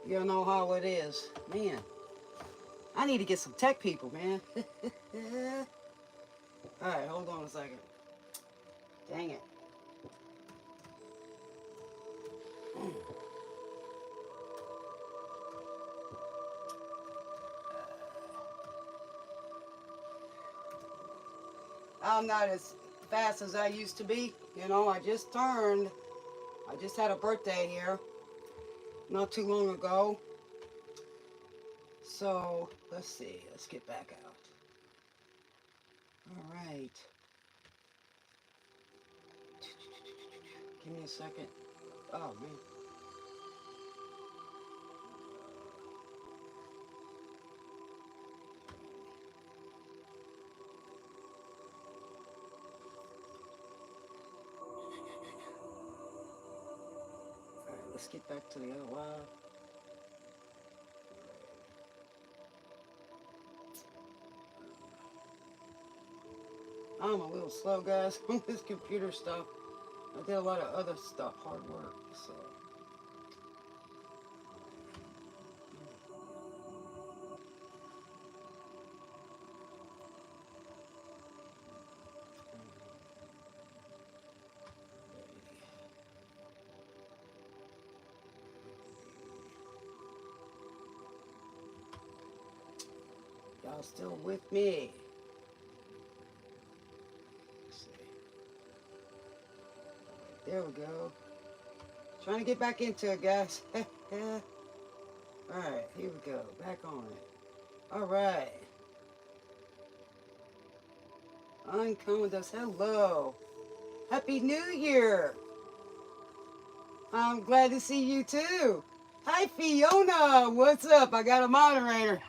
You know how it is. Man, I need to get some tech people, man. Alright, hold on a second. Dang it. I'm not as fast as I used to be. You know, I just had a birthday here not too long ago. So, let's see. Let's get back out. All right. Give me a second. Oh, man. All right, let's get back to the other live. I'm a little slow, guys, on this computer stuff. I did a lot of other stuff, hard work, so. Y'all still with me? Let's see. There we go. Trying to get back into it, guys. Alright, here we go. Back on it. Alright. Uncommon does hello. Happy New Year. I'm glad to see you too. Hi Fiona. What's up? I got a moderator.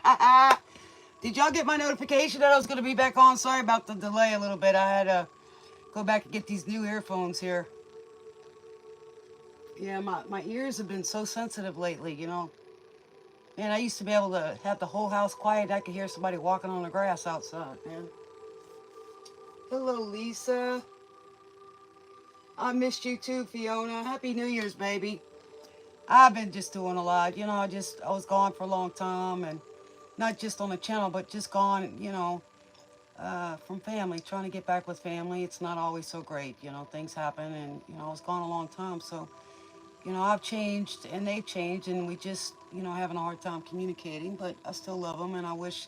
Did y'all get my notification that I was going to be back on? Sorry about the delay a little bit. I had to go back and get these new earphones here. Yeah, my ears have been so sensitive lately, you know. Man, I used to be able to have the whole house quiet. I could hear somebody walking on the grass outside, man. Hello, Lisa. I missed you too, Fiona. Happy New Year's, baby. I've been just doing a lot. You know, I was gone for a long time, and not just on the channel, but just gone, you know, from family, trying to get back with family. It's not always so great, you know, things happen, and, you know, I was gone a long time, so, you know, I've changed, and they've changed, and we just, you know, having a hard time communicating, but I still love them, and I wish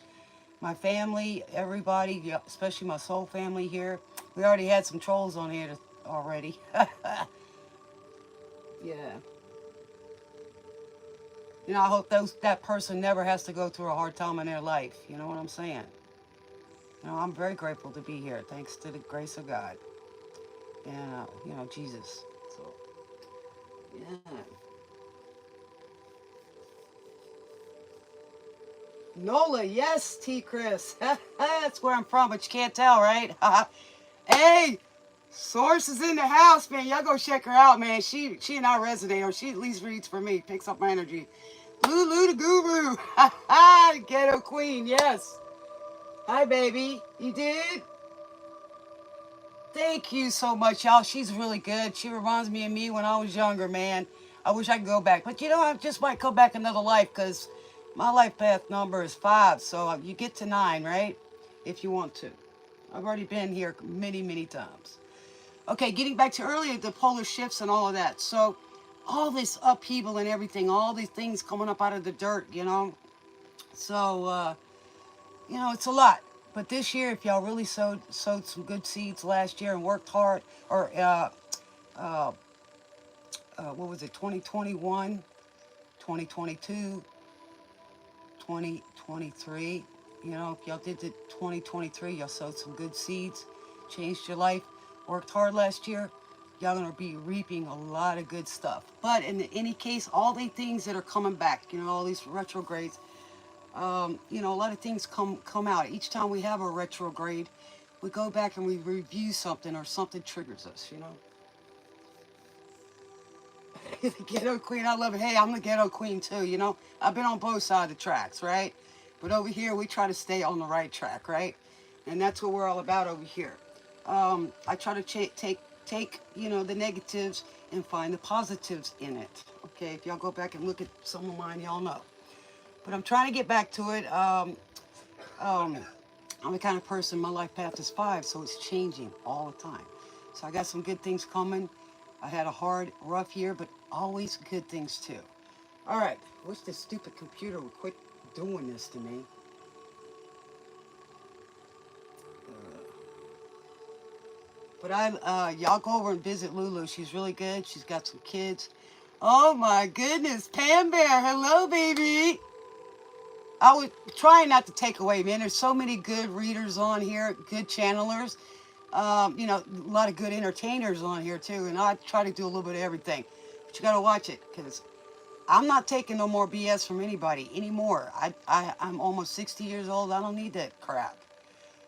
my family, everybody, especially my soul family here, we already had some trolls on here already. Yeah. You know, I hope that person never has to go through a hard time in their life. You know what I'm saying? You know, I'm very grateful to be here, thanks to the grace of God. And, you know, Jesus. So, yeah. Nola, yes, T. Chris. That's where I'm from, but you can't tell, right? Hey, Source is in the house, man. Y'all go check her out, man. She and I resonate, or she at least reads for me, picks up my energy. Lulu the Guru. Ghetto Queen, yes. Hi, baby. You did? Thank you so much, y'all. She's really good. She reminds me of me when I was younger, man. I wish I could go back. But, you know, I just might come back another life because my life path number is 5. So you get to 9, right? If you want to. I've already been here many, many times. Okay, getting back to earlier, the polar shifts and all of that. So all this upheaval and everything, all these things coming up out of the dirt, you know. So, you know, it's a lot. But this year, if y'all really sowed some good seeds last year and worked hard, or what was it, 2021, 2022, 2023, you know, if y'all did the 2023, y'all sowed some good seeds, changed your life, worked hard last year, y'all gonna be reaping a lot of good stuff. But in any case, all the things that are coming back, you know, all these retrogrades, you know, a lot of things come out. Each time we have a retrograde, we go back and we review something, or something triggers us, you know. The ghetto queen, I love it. Hey, I'm the ghetto queen too, you know. I've been on both sides of the tracks, right? But over here, we try to stay on the right track, right? And that's what we're all about over here. I try to take, you know, the negatives and find the positives in it. Okay, if y'all go back and look at some of mine, y'all know. But I'm trying to get back to it. Um, I'm the kind of person, my life path is 5, so it's changing all the time. So I got some good things coming. I had a hard, rough year, but always good things too. All right, wish this stupid computer would quit doing this to me. But y'all go over and visit Lulu. She's really good. She's got some kids. Oh my goodness, Pam Bear, hello, baby. I was trying not to take away, man. There's so many good readers on here, good channelers. You know, a lot of good entertainers on here too. And I try to do a little bit of everything. But you got to watch it because I'm not taking no more BS from anybody anymore. I'm almost 60 years old. I don't need that crap.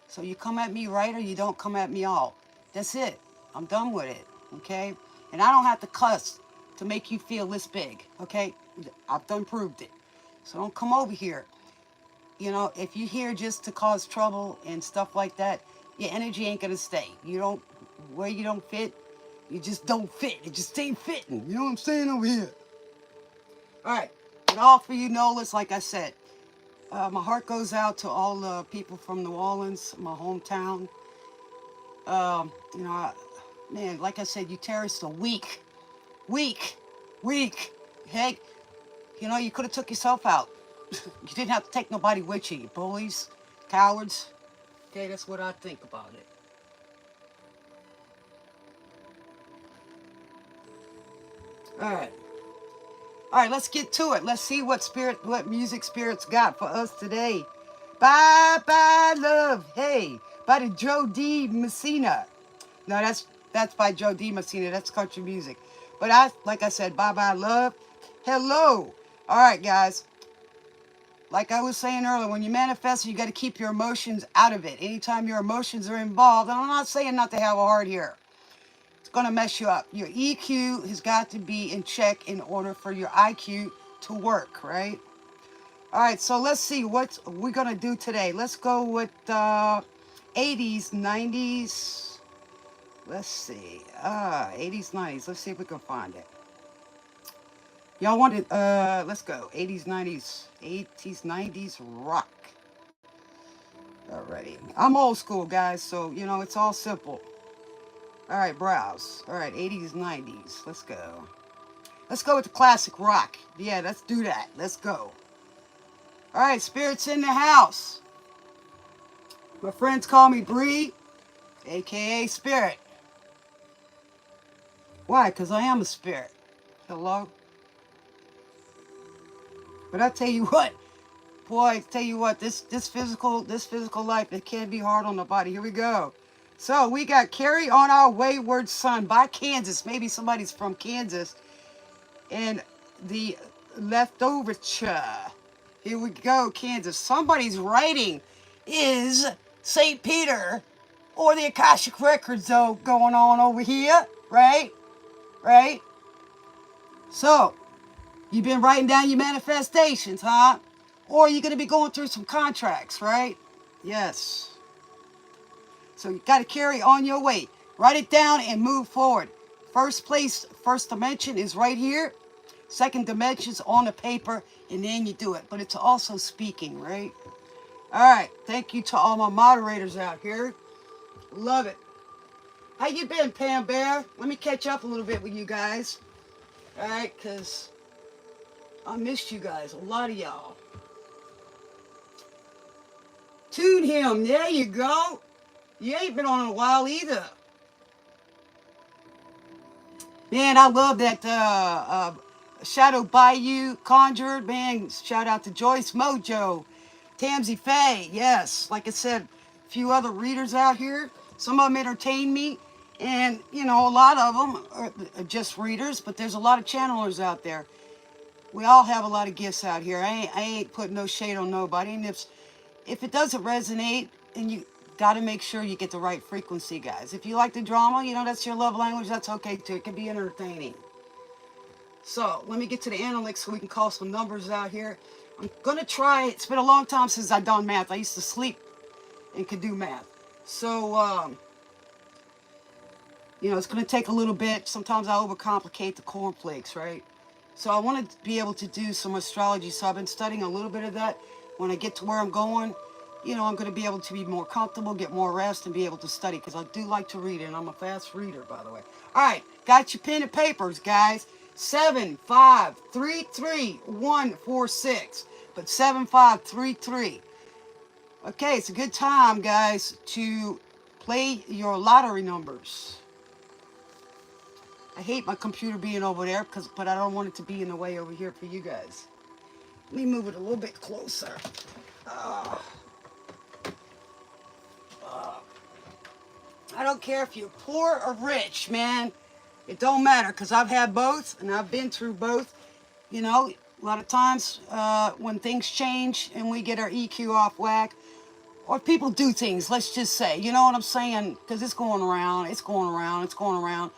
So you come at me right or you don't come at me all. That's it. I'm done with it. Okay? And I don't have to cuss to make you feel this big. Okay? I've done proved it. So don't come over here. You know, if you're here just to cause trouble and stuff like that, your energy ain't gonna stay. You don't, where you don't fit, you just don't fit. It just ain't fitting. You know what I'm saying over here? All right. But all for you Nolas, like I said, my heart goes out to all the people from New Orleans, my hometown. You know, man, like I said, you terrorists are weak. Weak. Weak. Heck, you know, you could have took yourself out. You didn't have to take nobody with you, you bullies, cowards. Okay, that's what I think about it. All right, let's get to it. Let's see what music spirits got for us today. Bye bye love, hey, by the Joe D. Messina. No, that's by Joe D. Messina. That's country music. But like I said, bye bye love. Hello. All right, guys. Like I was saying earlier, when you manifest, you got to keep your emotions out of it. Anytime your emotions are involved, and I'm not saying not to have a heart here. It's going to mess you up. Your EQ has got to be in check in order for your IQ to work, right? All right, so let's see what we're going to do today. Let's go with 80s, 90s. Let's see. 80s, 90s. Let's see if we can find it. Y'all wanted, let's go. 80s, 90s. 80s, 90s rock. Alrighty. I'm old school, guys, so, you know, it's all simple. All right, browse. All right, 80s, 90s. Let's go. Let's go with the classic rock. Yeah, let's do that. Let's go. All right, spirits in the house. My friends call me Brie, a.k.a. Spirit. Why? Because I am a spirit. Hello? But I tell you what, boy, I tell you what, this physical life, it can be hard on the body. Here we go. So we got Carry on Our Wayward Son by Kansas. Maybe somebody's from Kansas. And the Leftoverture. Here we go, Kansas. Somebody's writing is St. Peter or the Akashic Records, though, going on over here, right? Right? So, you've been writing down your manifestations, huh? Or you're going to be going through some contracts, right? Yes. So you got to carry on your way. Write it down and move forward. First place, first dimension is right here. Second dimension's on the paper, and then you do it. But it's also speaking, right? All right. Thank you to all my moderators out here. Love it. How you been, Pam Bear? Let me catch up a little bit with you guys. All right, because I missed you guys, a lot of y'all. Tune him. There you go. You ain't been on in a while either. Man, I love that Shadow Bayou Conjured. Man, shout out to Joyce Mojo, Tamsy Faye. Yes, like I said, a few other readers out here. Some of them entertain me. And, you know, a lot of them are just readers, but there's a lot of channelers out there. We all have a lot of gifts out here. I ain't putting no shade on nobody. And if it doesn't resonate, then you got to make sure you get the right frequency, guys. If you like the drama, you know, that's your love language, that's okay too. It can be entertaining. So, let me get to the analytics so we can call some numbers out here. I'm going to try, it's been a long time since I've done math. I used to sleep and could do math. So, You know, it's going to take a little bit. Sometimes I overcomplicate the cornflakes, right? So I want to be able to do some astrology. So I've been studying a little bit of that. When I get to where I'm going, you know, I'm going to be able to be more comfortable, get more rest, and be able to study. Because I do like to read, and I'm a fast reader, by the way. All right, got your pen and papers, guys. 7533146. But 7533. Okay, it's a good time, guys, to play your lottery numbers. I hate my computer being over there, but I don't want it to be in the way over here for you guys. Let me move it a little bit closer. I don't care if you're poor or rich, man. It don't matter, because I've had both, and I've been through both. You know, a lot of times when things change and we get our EQ off whack, or people do things, let's just say, you know what I'm saying? Because it's going around, it's going around, it's going around.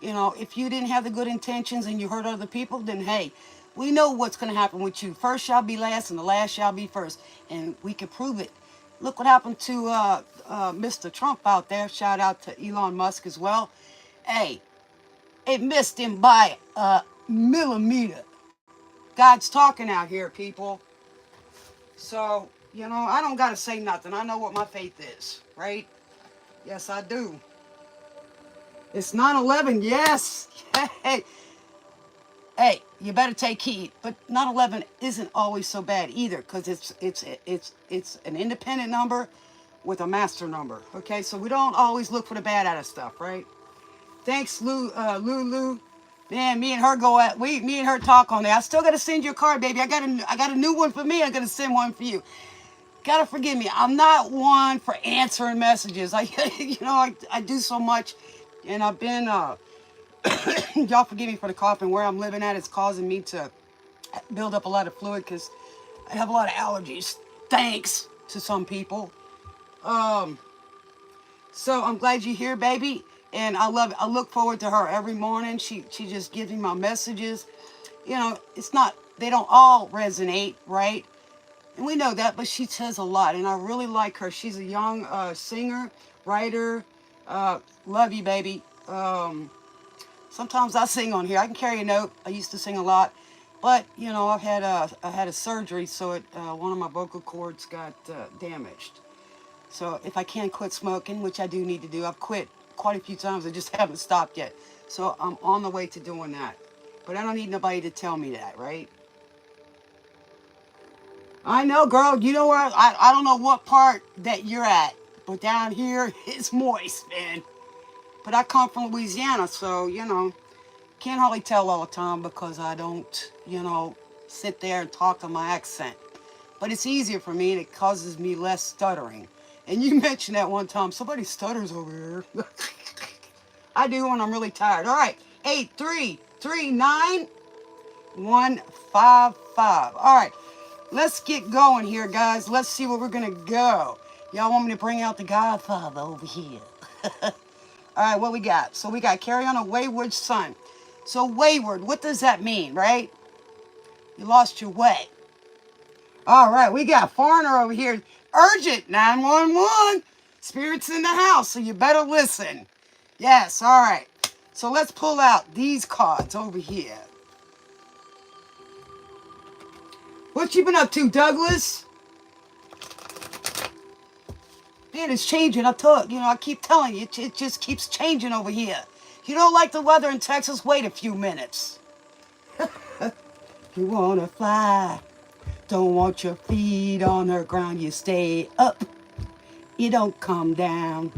You know, if you didn't have the good intentions and you hurt other people, then hey, we know what's going to happen with you. First shall be last and the last shall be first. And we can prove it. Look what happened to Mr. Trump out there. Shout out to Elon Musk as well. Hey, it missed him by a millimeter. God's talking out here, people. So, you know, I don't got to say nothing. I know what my faith is, right? Yes, I do. It's 9/11, yes. Hey, you better take heed. But 9/11 isn't always so bad either, because it's an independent number with a master number. Okay, so we don't always look for the bad out of stuff, right? Thanks, Lulu. Man, me and her talk on there. I still gotta send you a card, baby. I got a new one for me. I'm gonna send one for you. Gotta forgive me. I'm not one for answering messages. I do so much, and I've been y'all forgive me for the coughing. Where I'm living at, it's causing me to build up a lot of fluid because I have a lot of allergies. Thanks to some people. So I'm glad you're here, baby. And I love it. I look forward to her every morning. She just gives me my messages. You know, they don't all resonate, right? And we know that, but she says a lot. And I really like her. She's a young singer, writer. Love you, baby. Sometimes I sing on here. I can carry a note. I used to sing a lot. But, you know, I had a surgery, so one of my vocal cords got damaged. So if I can quit smoking, which I do need to do, I've quit quite a few times. I just haven't stopped yet. So I'm on the way to doing that. But I don't need nobody to tell me that, right? I know, girl. You know where? I don't know what part that you're at. But down here, it's moist, man. But I come from Louisiana, so, you know, can't hardly tell all the time because I don't, you know, sit there and talk to my accent. But it's easier for me and it causes me less stuttering. And you mentioned that one time, somebody stutters over here. I do when I'm really tired. All right, 8339155. All right, let's get going here, guys. Let's see where we're going to go. Y'all want me to bring out the Godfather over here? All right, what we got? So we got carry on a wayward son. So wayward, what does that mean, right? You lost your way. All right, we got foreigner over here. Urgent, 911. Spirits in the house, so you better listen. Yes, all right. So let's pull out these cards over here. What you been up to, Douglas? Man, it's changing. I keep telling you, it just keeps changing over here. You don't like the weather in Texas? Wait a few minutes. You wanna fly. Don't want your feet on the ground. You stay up. You don't come down.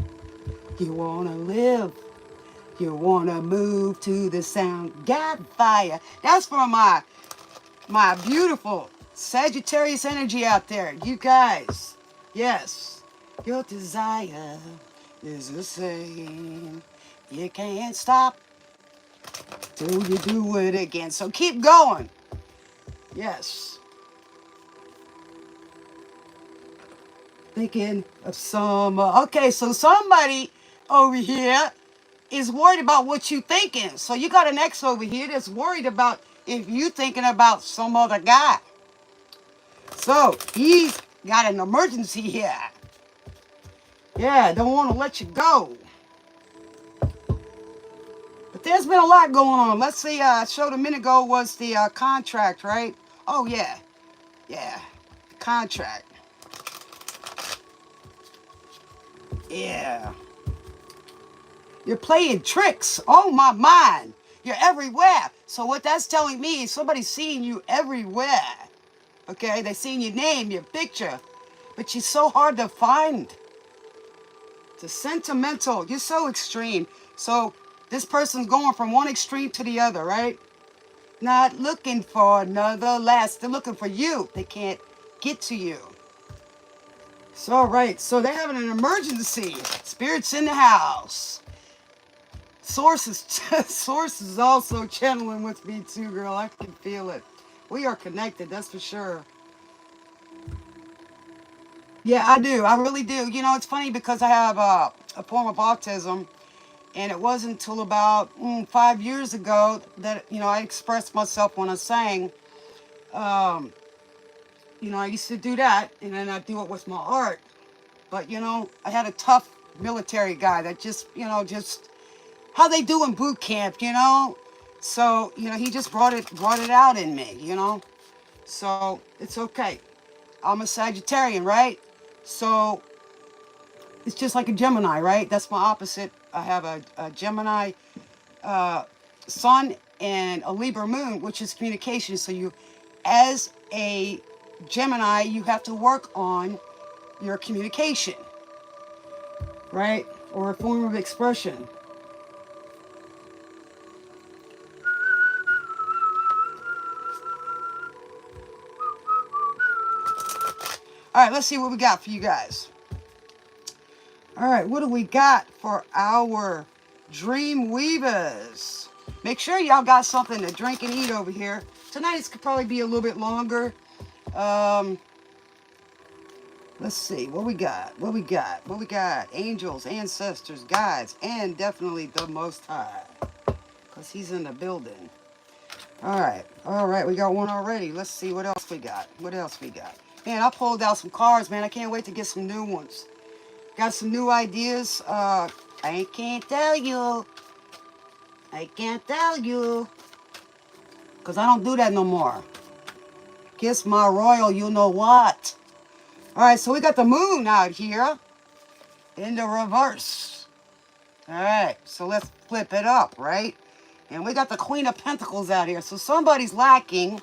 You wanna live. You wanna move to the sound. Got fire. That's for my beautiful Sagittarius energy out there. You guys. Yes. Your desire is the same. You can't stop till you do it again. So keep going. Yes. Thinking of some. Okay, so somebody over here is worried about what you thinking. So you got an ex over here that's worried about if you thinking about some other guy. So he's got an emergency here. Yeah, don't want to let you go. there's been a lot going on. Let's see, I showed a minute ago was the contract, right? Oh, yeah. Yeah. Contract. Yeah. You're playing tricks. Oh, my mind. You're everywhere. So what that's telling me is somebody's seeing you everywhere. Okay? They're seeing your name, your picture. But you're so hard to find. It's sentimental. You're so extreme. So this person's going from one extreme to the other, right? Not looking for another last. They're looking for you. They can't get to you. So, all right. So they're having an emergency. Spirits in the house. Source is also channeling with me too, girl. I can feel it. We are connected. That's for sure. Yeah, I do. I really do. You know, it's funny because I have a form of autism. And it wasn't until about 5 years ago that, you know, I expressed myself when I sang. You know, I used to do that, and then I do it with my art. But, you know, I had a tough military guy that just, you know, just how they do in boot camp, you know? So, you know, he just brought it out in me, you know? So, it's okay. I'm a Sagittarian, right? So, it's just like a Gemini, right? That's my opposite. I have a Gemini sun and a Libra moon, which is communication. So you, as a Gemini, you have to work on your communication, right? Or a form of expression. All right, let's see what we got for you guys. All right, what do we got for our dream weavers? Make sure y'all got something to drink and eat over here. Tonight could probably be a little bit longer. Let's see, what we got? What we got? What we got? Angels, ancestors, guides, and definitely the Most High. Because he's in the building. All right, we got one already. Let's see what else we got. What else we got? Man, I pulled out some cards, man. I can't wait to get some new ones. Got some new ideas. I can't tell you. I can't tell you. Because I don't do that no more. Kiss my royal, you know what. All right, so we got the moon out here in the reverse. All right, so let's flip it up, right? And we got the Queen of Pentacles out here. So somebody's lacking,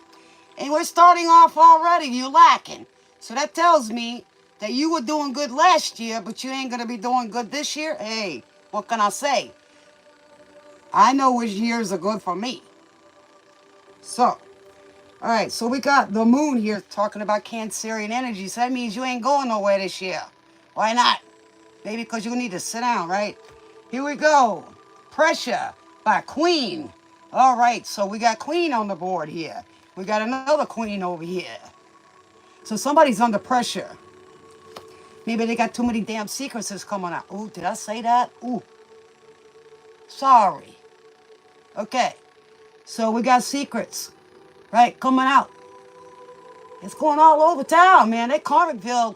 and we're starting off already. You're lacking. So that tells me that you were doing good last year, but you ain't going to be doing good this year. Hey, what can I say? I know which years are good for me. So, all right, so we got the moon here talking about Cancerian energy. So that means you ain't going nowhere this year. Why not? Maybe because you need to sit down, right? Here we go. Pressure by Queen. All right, so we got Queen on the board here. We got another Queen over here. So somebody's under pressure. Maybe they got too many damn secrets that's coming out. Ooh, did I say that? Ooh. Sorry. Okay. So we got secrets, right, coming out. It's going all over town, man. That Carmenville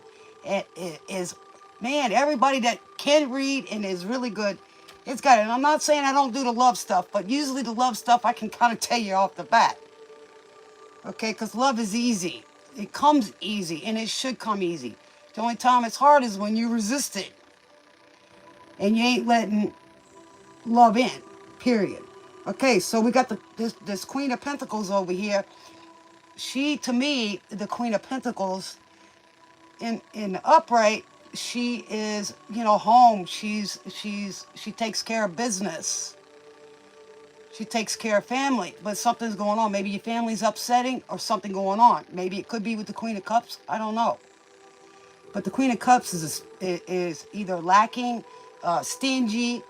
is, man, everybody that can read and is really good, it's got it. And I'm not saying I don't do the love stuff, but usually the love stuff I can kind of tell you off the bat. Okay, because love is easy. It comes easy, and it should come easy. The only time it's hard is when you resist it. And you ain't letting love in, period. Okay, so we got this Queen of Pentacles over here. She, to me, the Queen of Pentacles, in the upright, she is, you know, home. She takes care of business. She takes care of family, but something's going on. Maybe your family's upsetting or something going on. Maybe it could be with the Queen of Cups. I don't know. But the Queen of Cups is either lacking, stingy.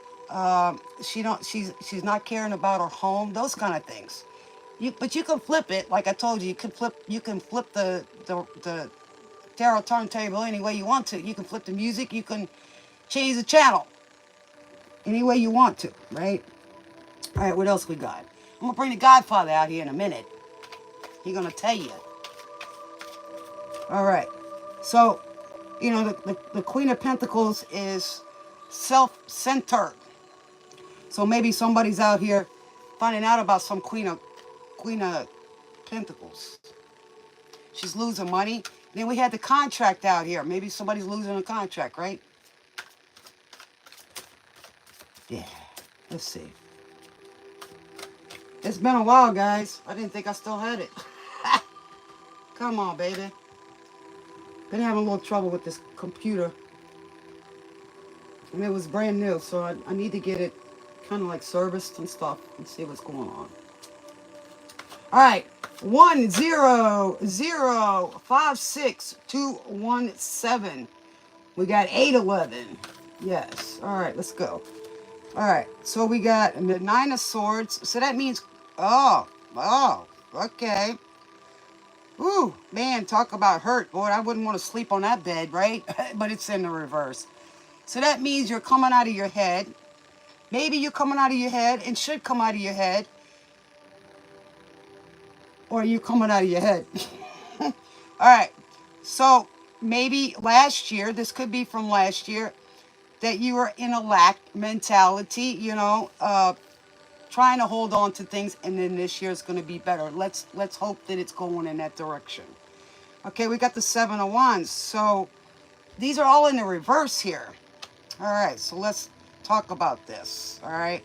She's not caring about her home. Those kind of things. But you can flip it, like I told you. You can flip the tarot turntable any way you want to. You can flip the music. You can change the channel any way you want to, right? All right, what else we got? I'm going to bring the Godfather out here in a minute. He's going to tell you. All right. So, you know, the Queen of Pentacles is self-centered. So maybe somebody's out here finding out about some Queen of Pentacles. She's losing money. Then we had the contract out here. Maybe somebody's losing a contract, right? Yeah. Let's see. It's been a while, guys. I didn't think I still had it. Come on, baby. Been having a little trouble with this computer. And it was brand new, so I need to get it kind of like serviced and stuff and see what's going on. All right. 10056 217. We got 811. Yes. All right, let's go. All right. So we got the 9 of Swords. So that means, oh, okay. Ooh, man, talk about hurt. Boy, I wouldn't want to sleep on that bed, right? But it's in the reverse. So that means you're coming out of your head. Maybe you're coming out of your head and should come out of your head. Or you're coming out of your head. All right. So maybe last year, this could be from last year, that you were in a lack mentality, trying to hold on to things, and then this year is going to be better. Let's hope that it's going in that direction. Okay, we got the 7 of Wands. So these are all in the reverse here. All right, so let's talk about this. All right.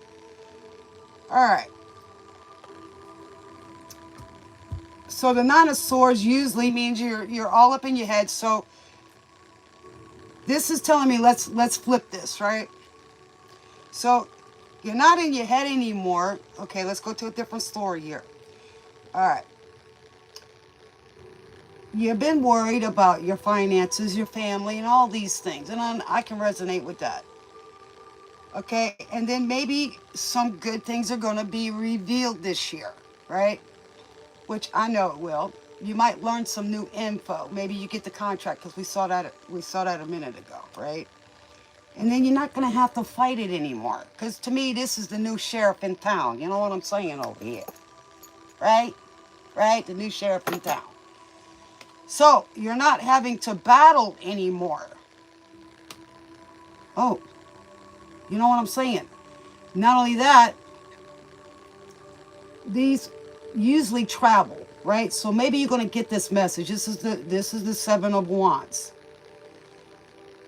So the 9 of Swords usually means you're all up in your head. So this is telling me let's flip this, right? So you're not in your head anymore. Okay, let's go to a different story here. All right. You've been worried about your finances, your family, and all these things. And I can resonate with that. Okay, and then maybe some good things are going to be revealed this year, right? Which I know it will. You might learn some new info. Maybe you get the contract, because we saw that a minute ago, right? And then you're not going to have to fight it anymore. Because to me, this is the new sheriff in town. You know what I'm saying over here? Right? Right? The new sheriff in town. So, you're not having to battle anymore. Oh, you know what I'm saying? Not only that, these usually travel, right? So maybe you're going to get this message. This is the 7 of Wands.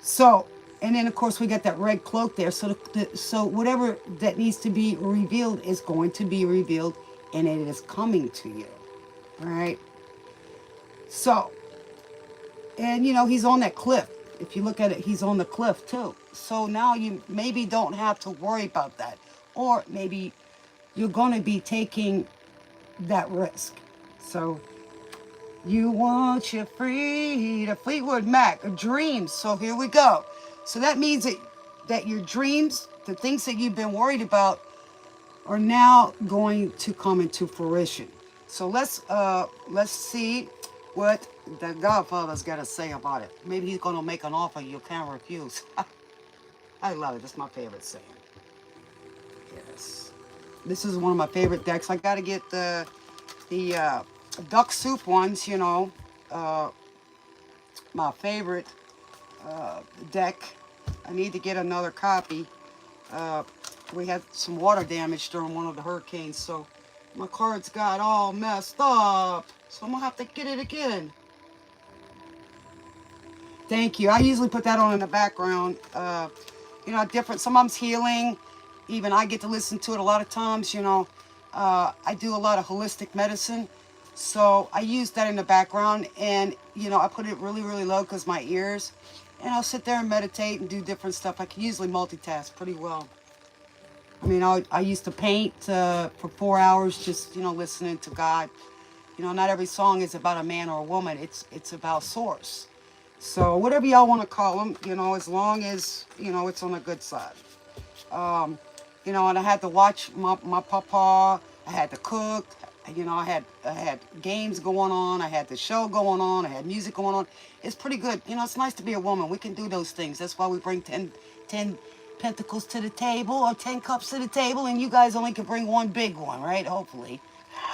So, and then of course we got that red cloak there. So so whatever that needs to be revealed is going to be revealed, and it is coming to you. All right. So, and he's on that cliff. If you look at it, he's on the cliff too. So now you maybe don't have to worry about that, or maybe you're going to be taking that risk. So you want your freedom. Fleetwood Mac, dreams. So here we go. So that means that your dreams, the things that you've been worried about, are now going to come into fruition. So let's see what the Godfather's got to say about it. Maybe he's going to make an offer you can't refuse. I love it. That's my favorite saying. Yes. This is one of my favorite decks. I got to get the duck soup ones, my favorite deck. I need to get another copy. We had some water damage during one of the hurricanes, so my cards got all messed up. So I'm going to have to get it again. Thank you. I usually put that on in the background. Different. Sometimes healing. Even I get to listen to it a lot of times. I do a lot of holistic medicine. So I use that in the background. And, I put it really, really low because my ears. And I'll sit there and meditate and do different stuff. I can usually multitask pretty well. I mean, I used to paint for 4 hours just, listening to God. Not every song is about a man or a woman. It's about source. So whatever y'all want to call them, as long as, it's on the good side. And I had to watch my papa. I had to cook. I had games going on. I had the show going on. I had music going on. It's pretty good. It's nice to be a woman. We can do those things. That's why we bring 10 pentacles to the table, or 10 cups to the table, and you guys only can bring one big one, right? Hopefully.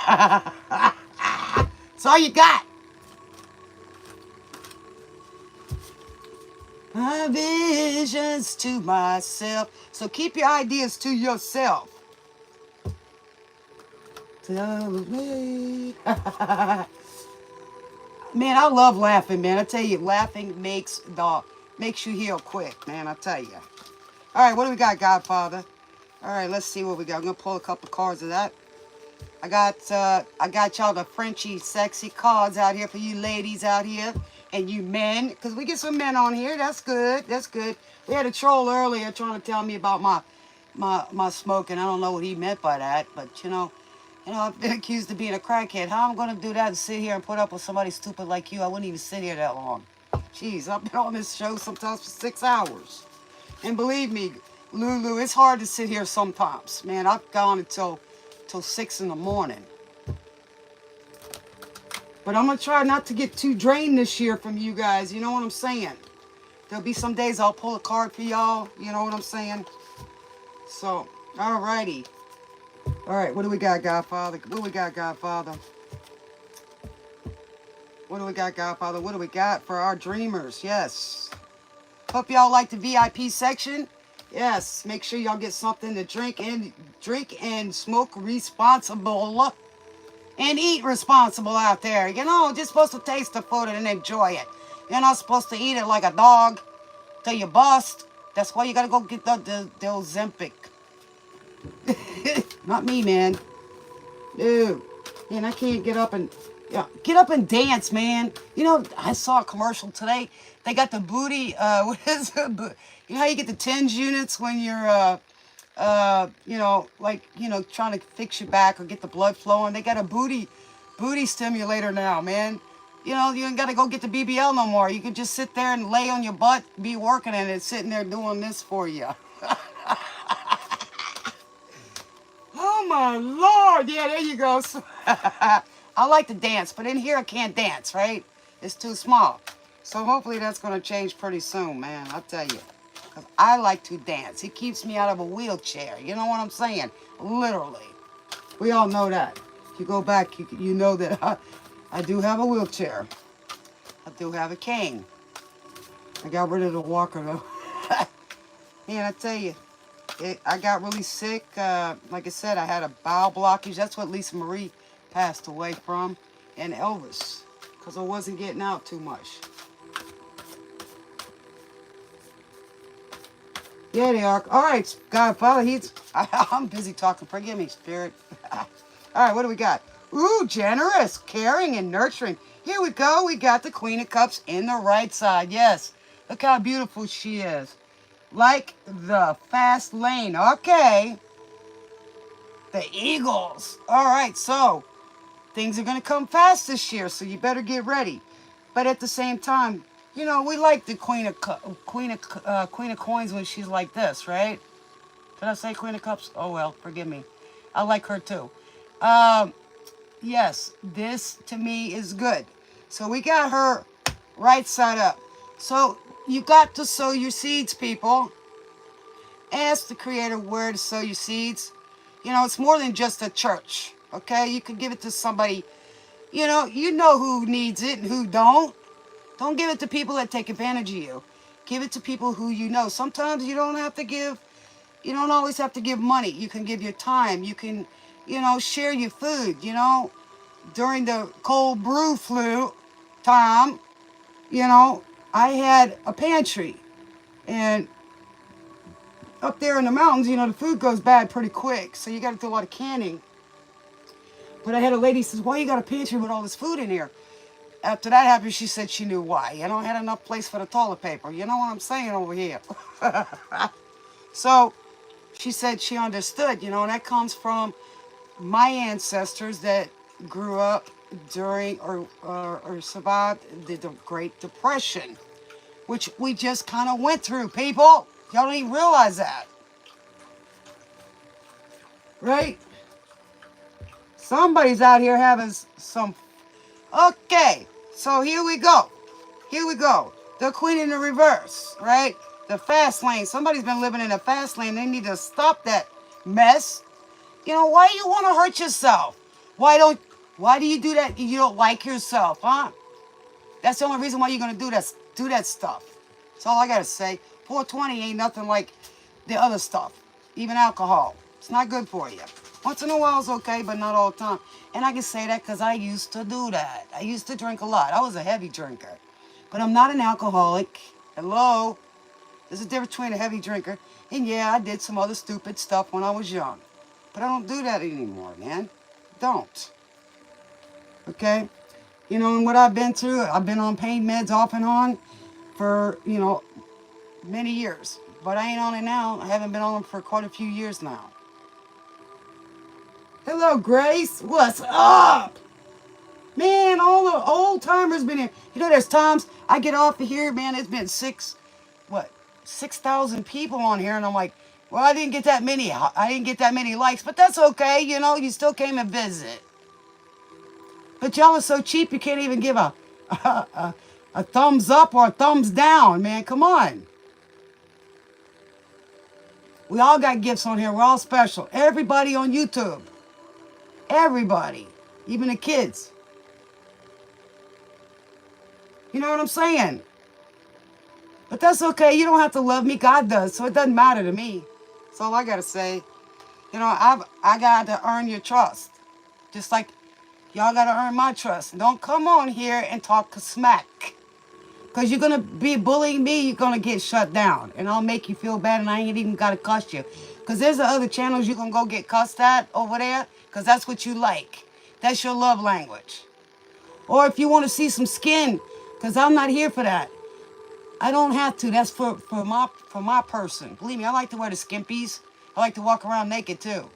That's all you got. My visions to myself. So keep your ideas to yourself. Tell me. Man, I love laughing, man. I tell you, laughing makes you heal quick, man. I tell you. All right, what do we got, Godfather? All right, let's see what we got. I'm gonna pull a couple cards of that. I got y'all the Frenchy, sexy cards out here for you ladies out here and you men, because we get some men on here. That's good. That's good. We had a troll earlier trying to tell me about my smoking. I don't know what he meant by that, but you know, I've been accused of being a crackhead. How am I gonna do that and sit here and put up with somebody stupid like you? I wouldn't even sit here that long. Jeez, I've been on this show sometimes for 6 hours. And believe me, Lulu, it's hard to sit here sometimes. Man, I've gone until 6 in the morning. But I'm going to try not to get too drained this year from you guys. You know what I'm saying? There'll be some days I'll pull a card for y'all. You know what I'm saying? So, alrighty. Alright, what do we got, Godfather? What do we got, Godfather? What do we got, Godfather? What do we got for our dreamers? Yes. Hope y'all like the VIP section. Yes, make sure y'all get something to drink and smoke responsible and eat responsible out there. You know, just supposed to taste the food and enjoy it. You're not supposed to eat it like a dog till you bust. That's why you gotta go get the Ozempic. Not me, man. Dude, man, I can't get up and dance, man. You know, I saw a commercial today. They got the booty. What is it? You know how you get the TENS units when you're, you know, like, you know, trying to fix your back or get the blood flowing. They got a booty stimulator now, man. You know, you ain't got to go get the BBL no more. You can just sit there and lay on your butt, be working, and it's sitting there doing this for you. Oh my Lord! Yeah, there you go. I like to dance, but in here I can't dance, right? It's too small. So hopefully that's going to change pretty soon, man. I'll tell you. Because I like to dance. It keeps me out of a wheelchair. You know what I'm saying? Literally. We all know that. If you go back, you know that I do have a wheelchair. I do have a cane. I got rid of the walker, though. Man, I tell you. I got really sick. Like I said, I had a bowel blockage. That's what Lisa Marie passed away from. And Elvis. Because I wasn't getting out too much. Yeah, they are. All right, Godfather, I'm busy talking. Forgive me, Spirit. All right, what do we got? Ooh, generous, caring, and nurturing. Here we go. We got the Queen of Cups in the right side. Yes. Look how beautiful she is. Like the fast lane. Okay. The Eagles. All right, so things are going to come fast this year, so you better get ready. But at the same time, you know, we like the Queen of Coins when she's like this, right? Did I say Queen of Cups? Oh, well, forgive me. I like her, too. Yes, this, to me, is good. So we got her right side up. So you got to sow your seeds, people. Ask the Creator where to sow your seeds. You know, it's more than just a church, okay? You could give it to somebody, you know who needs it and who don't. Don't give it to people that take advantage of you. Give it to people who you know. Sometimes you don't always have to give money. You can give your time. You can, share your food, During the cold brew flu time, I had a pantry. And up there in the mountains, the food goes bad pretty quick. So you got to do a lot of canning. But I had a lady says, why you got a pantry with all this food in here? After that happened, she said she knew why. I don't have enough place for the toilet paper. You know what I'm saying over here? So she said she understood, and that comes from my ancestors that grew up during or survived the Great Depression, which we just kind of went through, people. Y'all don't even realize that. Right? Somebody's out here having some... Okay, so here we go. The Queen in the reverse, right? The fast lane. Somebody's been living in a fast lane. They need to stop that mess. Why do you want to hurt yourself? Why do you do that? You don't like yourself, huh? That's the only reason why you're going to do that stuff. That's all I gotta say. 420 ain't nothing like the other stuff. Even alcohol. It's not good for you. Once in a while it's okay, but not all the time. And I can say that because I used to do that. I used to drink a lot. I was a heavy drinker. But I'm not an alcoholic. Hello? There's a difference between a heavy drinker. And yeah, I did some other stupid stuff when I was young. But I don't do that anymore, man. Don't. Okay? You know, and what I've been through, I've been on pain meds off and on for, you know, many years. But I ain't on it now. I haven't been on them for quite a few years now. Hello, Grace. What's up? Man, all the old timers been here. You know, there's times I get off of here, man, it's been 6,000 people on here, and I'm like, well, I didn't get that many likes, but that's okay, you know, you still came and visit. But y'all are so cheap, you can't even give a thumbs up or a thumbs down, man. Come on. We all got gifts on here. We're all special. Everybody on YouTube. Everybody. Even the kids. You know what I'm saying? But that's okay. You don't have to love me. God does. So it doesn't matter to me. That's all I got to say. You know, I got to earn your trust. Just like y'all got to earn my trust. Don't come on here and talk smack. Because you're going to be bullying me, you're going to get shut down. And I'll make you feel bad, and I ain't even got to cuss you. Because there's the other channels you can go get cussed at over there. Because that's what you like. That's your love language. Or if you want to see some skin. Because I'm not here for that. I don't have to. That's for my person. Believe me, I like to wear the skimpies. I like to walk around naked too.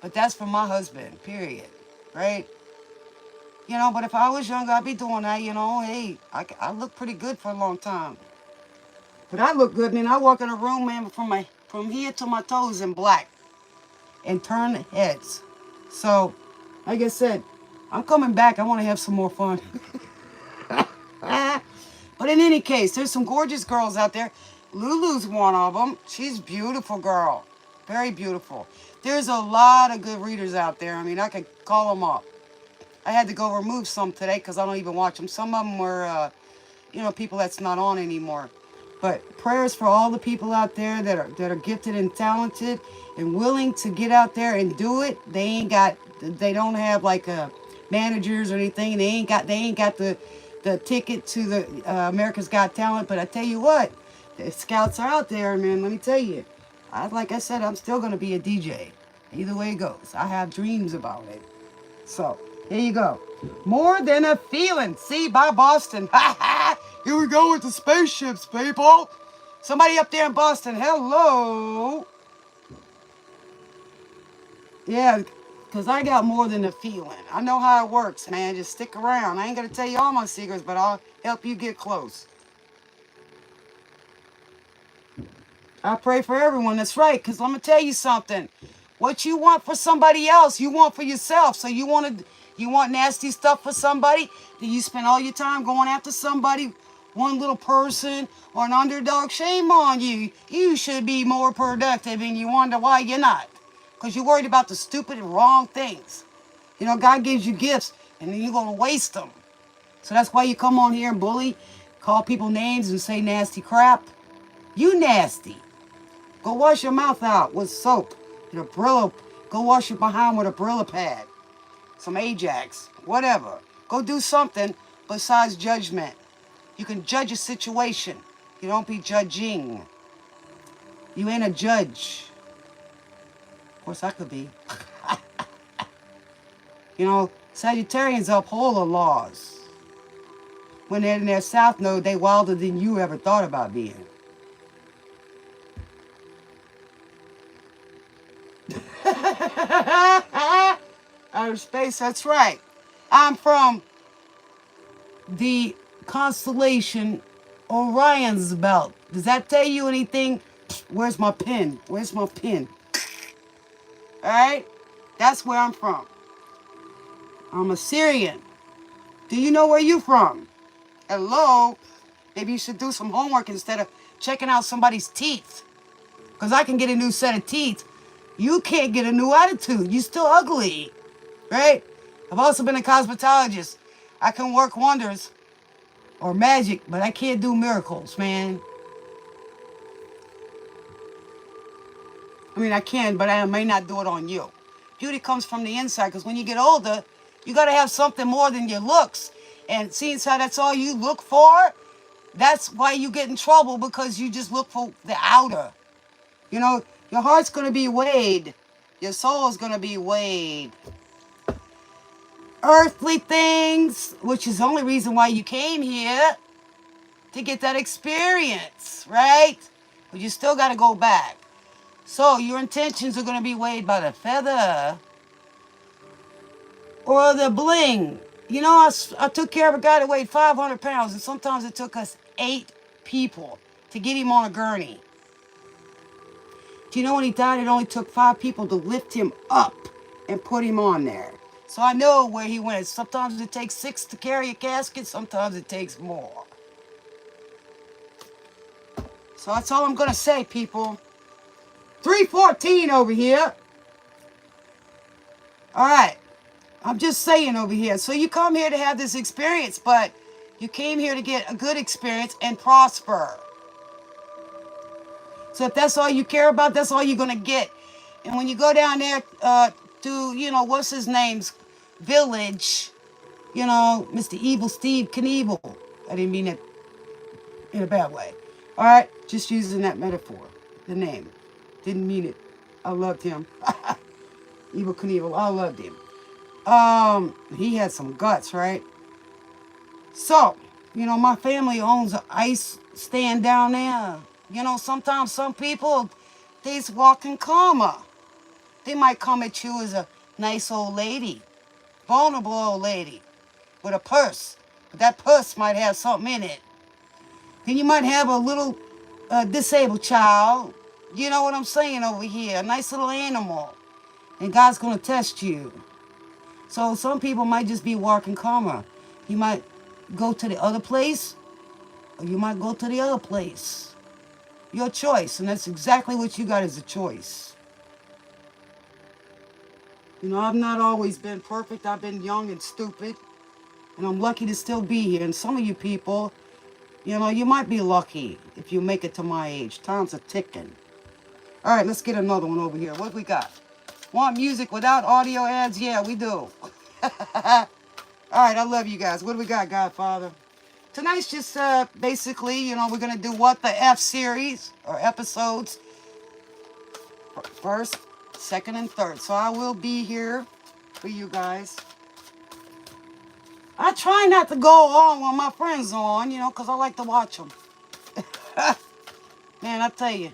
But that's for my husband, period. Right? You know, but if I was younger, I'd be doing that, you know. Hey, I look pretty good for a long time. But I look good, man. I walk in a room, man, from here to my toes in black. And turn heads. So, like I said, I'm coming back. I want to have some more fun. But in any case, there's some gorgeous girls out there. Lulu's one of them. She's a beautiful girl. Very beautiful. There's a lot of good readers out there. I mean, I could call them up. I had to go remove some today because I don't even watch them. Some of them were, you know, people that's not on anymore. But prayers for all the people out there that are gifted and talented and willing to get out there and do it. They don't have like managers or anything. They ain't got the ticket to the America's Got Talent. But I tell you what, the scouts are out there, man. Let me tell you. Like I said, I'm still going to be a DJ. Either way it goes. I have dreams about it. So, here you go. More Than a Feeling. See, by Boston. Here we go with the spaceships, people. Somebody up there in Boston. Hello. Yeah, because I got more than a feeling. I know how it works, man. Just stick around. I ain't going to tell you all my secrets, but I'll help you get close. I pray for everyone. That's right, because let me tell you something. What you want for somebody else, you want for yourself. So you want nasty stuff for somebody, then you spend all your time going after somebody, one little person or an underdog. Shame on you. You should be more productive, and you wonder why you're not. Because you're worried about the stupid and wrong things. You know, God gives you gifts, and then you're going to waste them. So that's why you come on here and bully, call people names and say nasty crap. You nasty. Go wash your mouth out with soap and a Brillo. Go wash your behind with a Brillo pad. Some Ajax. Whatever. Go do something besides judgment. You can judge a situation. You don't be judging. You ain't a judge. Of course, I could be. You know, Sagittarians uphold the laws. When they're in their south node, they wilder than you ever thought about being. Outer space, that's right. I'm from the constellation Orion's belt. Does that tell you anything? Where's my pen? Where's my pen? Alright? That's where I'm from. I'm a Syrian. Do you know where you're from? Hello? Maybe you should do some homework instead of checking out somebody's teeth. Because I can get a new set of teeth. You can't get a new attitude. You're still ugly. Right? I've also been a cosmetologist. I can work wonders or magic, but I can't do miracles, man. I mean, I can, but I may not do it on you. Beauty comes from the inside, because when you get older, you got to have something more than your looks. And seeing as how that's all you look for, that's why you get in trouble, because you just look for the outer. You know, your heart's going to be weighed. Your soul is going to be weighed. Earthly things, which is the only reason why you came here, to get that experience, right? But you still got to go back. So your intentions are going to be weighed by the feather or the bling. You know, I took care of a guy that weighed 500 pounds, and sometimes it took us 8 people to get him on a gurney. Do you know when he died, it only took 5 people to lift him up and put him on there. So I know where he went. Sometimes it takes 6 to carry a casket, sometimes it takes more. So that's all I'm going to say, people. 314 over here. All right. I'm just saying over here. So you come here to have this experience, but you came here to get a good experience and prosper. So if that's all you care about, that's all you're going to get. And when you go down there to, you know, what's his name's village, you know, Mr. Evil Steve Knievel. I didn't mean it in a bad way. All right? Just using that metaphor. The name. Didn't mean it. I loved him. Evil Knievel. I loved him. He had some guts, right? So, you know, my family owns an ice stand down there. You know, sometimes some people, they just walk in karma. They might come at you as a nice old lady, vulnerable old lady, with a purse. But that purse might have something in it. Then you might have a little disabled child. You know what I'm saying over here? A nice little animal. And God's going to test you. So some people might just be walking karma. You might go to the other place, or you might go to the other place. Your choice, and that's exactly what you got, is a choice. You know, I've not always been perfect. I've been young and stupid, and I'm lucky to still be here. And some of you people, you know, you might be lucky if you make it to my age. Time's a ticking. All right, let's get another one over here. What we got? Want music without audio ads? Yeah, we do. All right, I love you guys. What do we got, Godfather? Tonight's just basically, you know, we're going to do What the F series, or episodes. First, second, and third. So I will be here for you guys. I try not to go on when my friends are on, you know, because I like to watch them. Man, I tell you.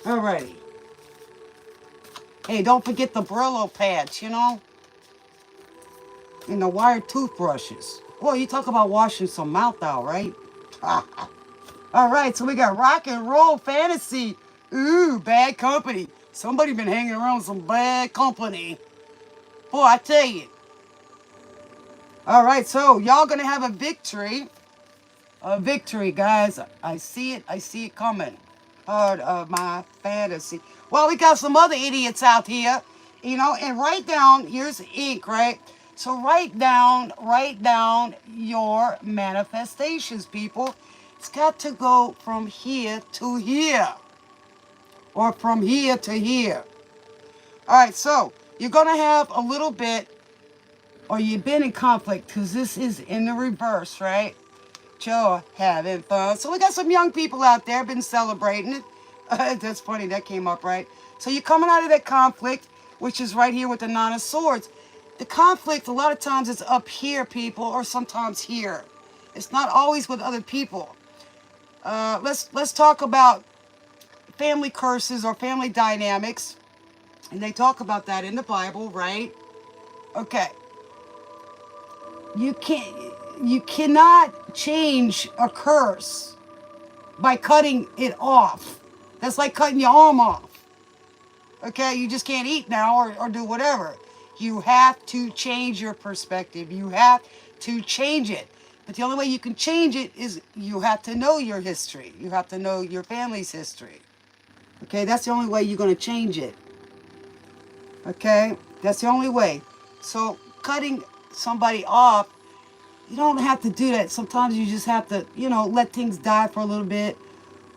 Alrighty. Hey, don't forget the Brillo pads, you know? And the wired toothbrushes. Boy, you talk about washing some mouth out, right? Alright, so we got Rock and Roll Fantasy. Ooh, Bad Company. Somebody been hanging around with some bad company. Boy, I tell you. Alright, so y'all gonna have a victory. A victory, guys. I see it coming. Part of my fantasy. Well, we got some other idiots out here, you know, and write down, here's ink, right? So write down your manifestations, people. It's got to go from here to here, or from here to here. All right, so you're going to have a little bit, or you've been in conflict, because this is in the reverse, right? Sure, having fun. So we got some young people out there been celebrating it. That's funny, that came up, right? So you're coming out of that conflict, which is right here with the Nine of Swords. The conflict, a lot of times, it's up here, people, or sometimes here. It's not always with other people. Let's talk about family curses or family dynamics. And they talk about that in the Bible, right? Okay. You cannot change a curse by cutting it off. That's like cutting your arm off. Okay, you just can't eat now or do whatever. You have to change your perspective. You have to change it. But the only way you can change it is you have to know your history. You have to know your family's history. Okay, that's the only way you're going to change it. Okay, that's the only way. So cutting somebody off, you don't have to do that. Sometimes you just have to, you know, let things die for a little bit.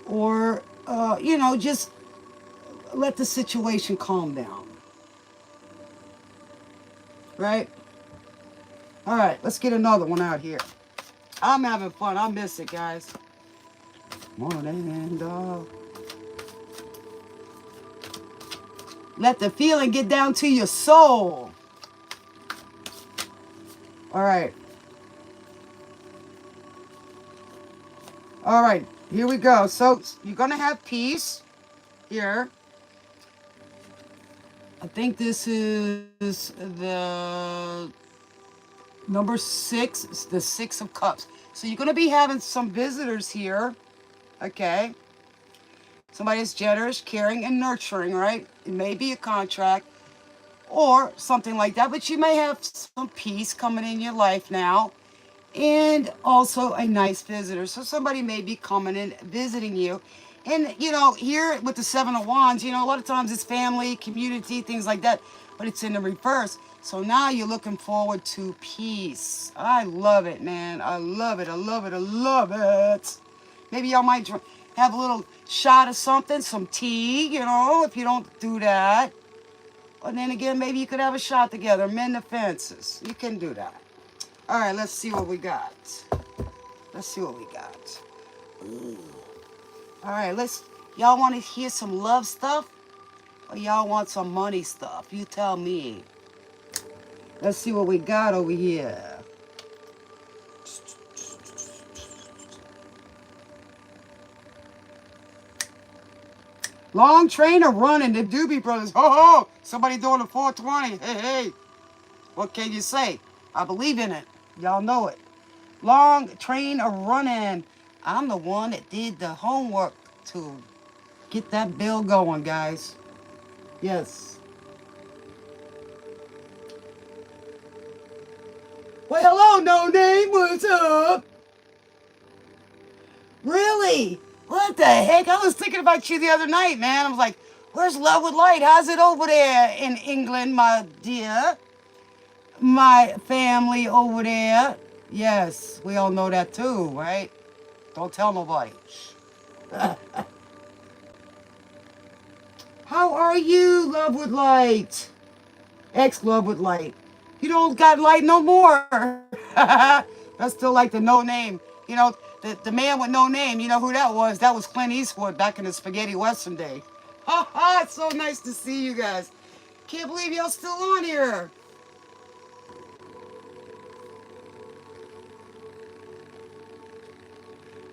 Or you know, just let the situation calm down. Right? All right, let's get another one out here. I'm having fun. I miss it, guys. Morning, dog. Let the feeling get down to your soul. All right. All right, here we go. So you're going to have peace here. I think this is the number 6. It's the 6 of Cups. So you're going to be having some visitors here. Okay. Somebody that's generous, caring, and nurturing, right? It may be a contract or something like that, but you may have some peace coming in your life now. And also a nice visitor. So somebody may be coming and visiting you. And, you know, here with the 7 of Wands, you know, a lot of times it's family, community, things like that. But it's in the reverse. So now you're looking forward to peace. I love it, man. I love it. I love it. I love it. Maybe y'all might have a little shot of something, some tea, you know, if you don't do that. And then again, maybe you could have a shot together, mend the fences. You can do that. All right, let's see what we got. Let's see what we got. Ooh. All right, y'all want to hear some love stuff? Or y'all want some money stuff? You tell me. Let's see what we got over here. Long train of running, the Doobie Brothers. Ho ho! Somebody doing a 420. Hey, hey. What can you say? I believe in it. Y'all know it. Long train of running. I'm the one that did the homework to get that bill going, guys. Yes. Well, hello, no name. What's up? Really? What the heck? I was thinking about you the other night, man. I was like, where's Love with Light? How's it over there in England, my dear? My family over there. Yes, we all know that too, right? Don't tell nobody. How are you, Love with Light? Ex-Love with Light. You don't got light no more. That's still like the no name. You know, the man with no name, you know who that was? That was Clint Eastwood back in the spaghetti western day. Ha ha, it's so nice to see you guys. Can't believe y'all still on here.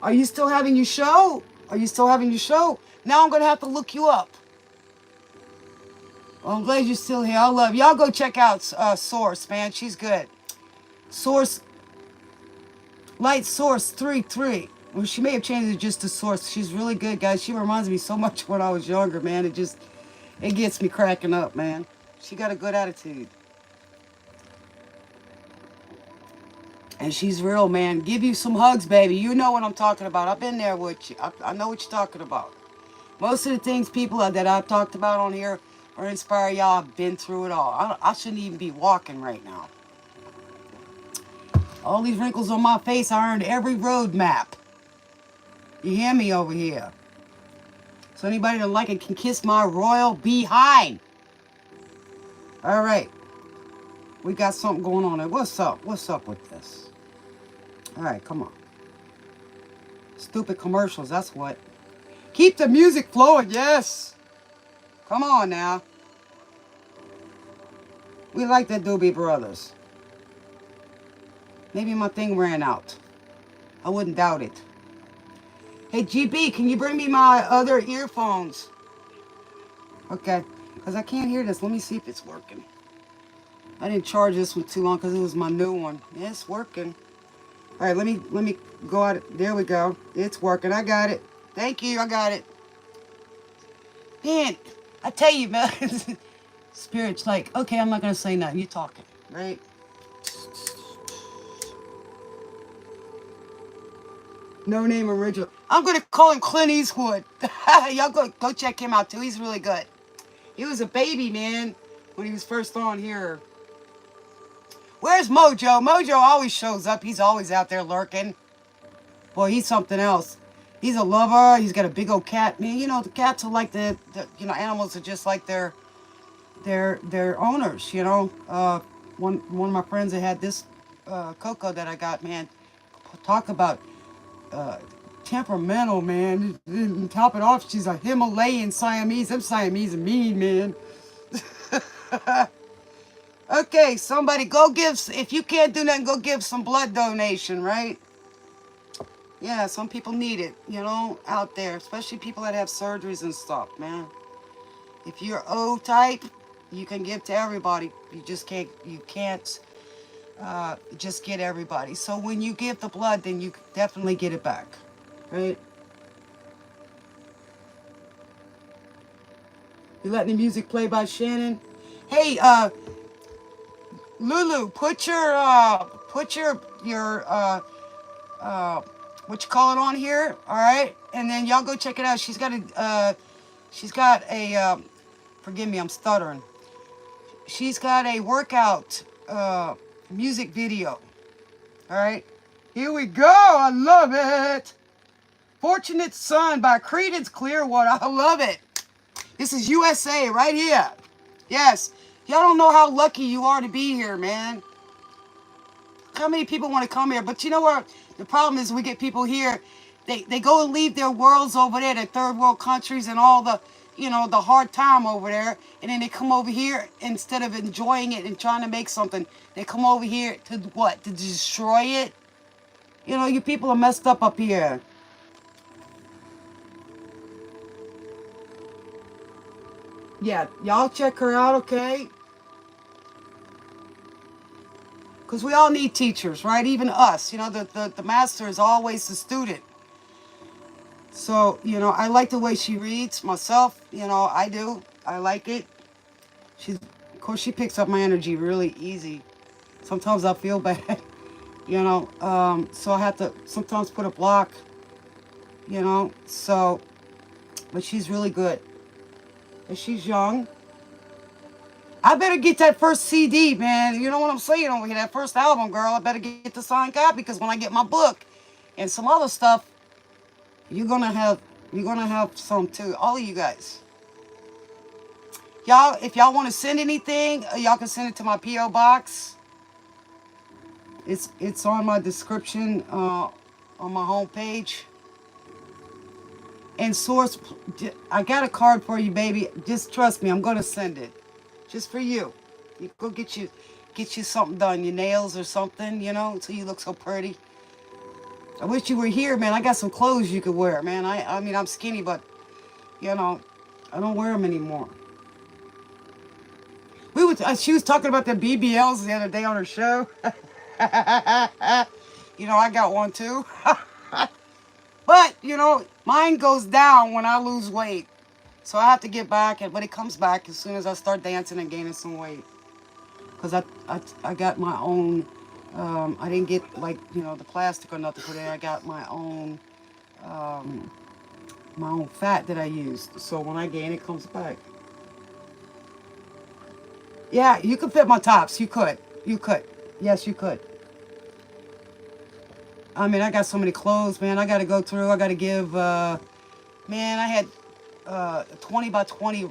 Are you still having your show? Are you still having your show? Now I'm going to have to look you up. Well, I'm glad you're still here. I love you. Y'all go check out Source, man. She's good. Source, Light Source 33. Well, she may have changed it just to Source. She's really good, guys. She reminds me so much when I was younger, man. It gets me cracking up, man. She got a good attitude. And she's real, man. Give you some hugs, baby. You know what I'm talking about. I've been there with you. I know what you're talking about. Most of the things, people, that I've talked about on here or inspire y'all, I've been through it all. I shouldn't even be walking right now. All these wrinkles on my face, I earned every road map. You hear me over here? So anybody that like it can kiss my royal behind. All right. We got something going on there. What's up? What's up with this? All right, come on. Stupid commercials, that's what. Keep the music flowing, yes. Come on now. We like the Doobie Brothers. Maybe my thing ran out. I wouldn't doubt it. Hey, GB, can you bring me my other earphones? Okay, because I can't hear this. Let me see if it's working. I didn't charge this one too long because it was my new one. Yeah, it's working. All right, let me go out. There we go. It's working. I got it. Thank you. I got it. Man, I tell you, man. Spirit's like, okay, I'm not going to say nothing. You talking, right? No name original. I'm going to call him Clint Eastwood. Y'all go check him out, too. He's really good. He was a baby, man, when he was first on here. Where's Mojo? Mojo always shows up. He's always out there lurking. Boy, he's something else. He's a lover. He's got a big old cat. Man, the cats are like animals are just like their owners. One of my friends that had this Coco that I got, man, talk about uh, temperamental, man. And top it off, she's a Himalayan Siamese. Them Siamese are mean, man. Okay, somebody go give, if you can't do nothing, go give some blood donation, right? Yeah, some people need it, out there, especially people that have surgeries and stuff, man. If you're O type, you can give to everybody. You can't just get everybody. So when you give the blood, then you definitely get it back, right? You letting the music play by Shannon? Hey, Lulu, put your what you call it on here, all right? And then y'all go check it out. She's got a forgive me, I'm stuttering. She's got a workout music video, all right? Here we go. I love it. Fortunate Son by Creedence Clearwater. I love it. This is USA right here. Yes. Y'all don't know how lucky you are to be here, man. How many people want to come here? But you know what? The problem is we get people here. They go and leave their worlds over there, their third world countries and all the hard time over there. And then they come over here instead of enjoying it and trying to make something. They come over here to what? To destroy it? You people are messed up here. Yeah, y'all check her out, okay? Because we all need teachers, right? Even us. The master is always the student. So, I like the way she reads myself. I do. I like it. Of course, she picks up my energy really easy. Sometimes I feel bad, so I have to sometimes put a block, so, but she's really good. And she's young. I better get that first CD, man. You know what I'm saying over here? That first album, girl. I better get the signed copy because when I get my book and some other stuff, you're gonna have some too. All of you guys. Y'all, if y'all want to send anything, y'all can send it to my P.O. box. It's on my description on my homepage. And source, I got a card for you, baby. Just trust me, I'm gonna send it, just for you. You go get you something done, your nails or something, so you look so pretty. I wish you were here, man. I got some clothes you could wear, man. I mean, I'm skinny, but I don't wear them anymore. She was talking about the BBLs the other day on her show. I got one too. But, mine goes down when I lose weight. So I have to get back, but it comes back as soon as I start dancing and gaining some weight. Because I got my own, I didn't get the plastic or nothing for that. I got my own fat that I used. So when I gain, it comes back. Yeah, you could fit my tops. You could. You could. Yes, you could. I mean, I got so many clothes, man. I got to go through. I got to give, man, I had a 20 by 20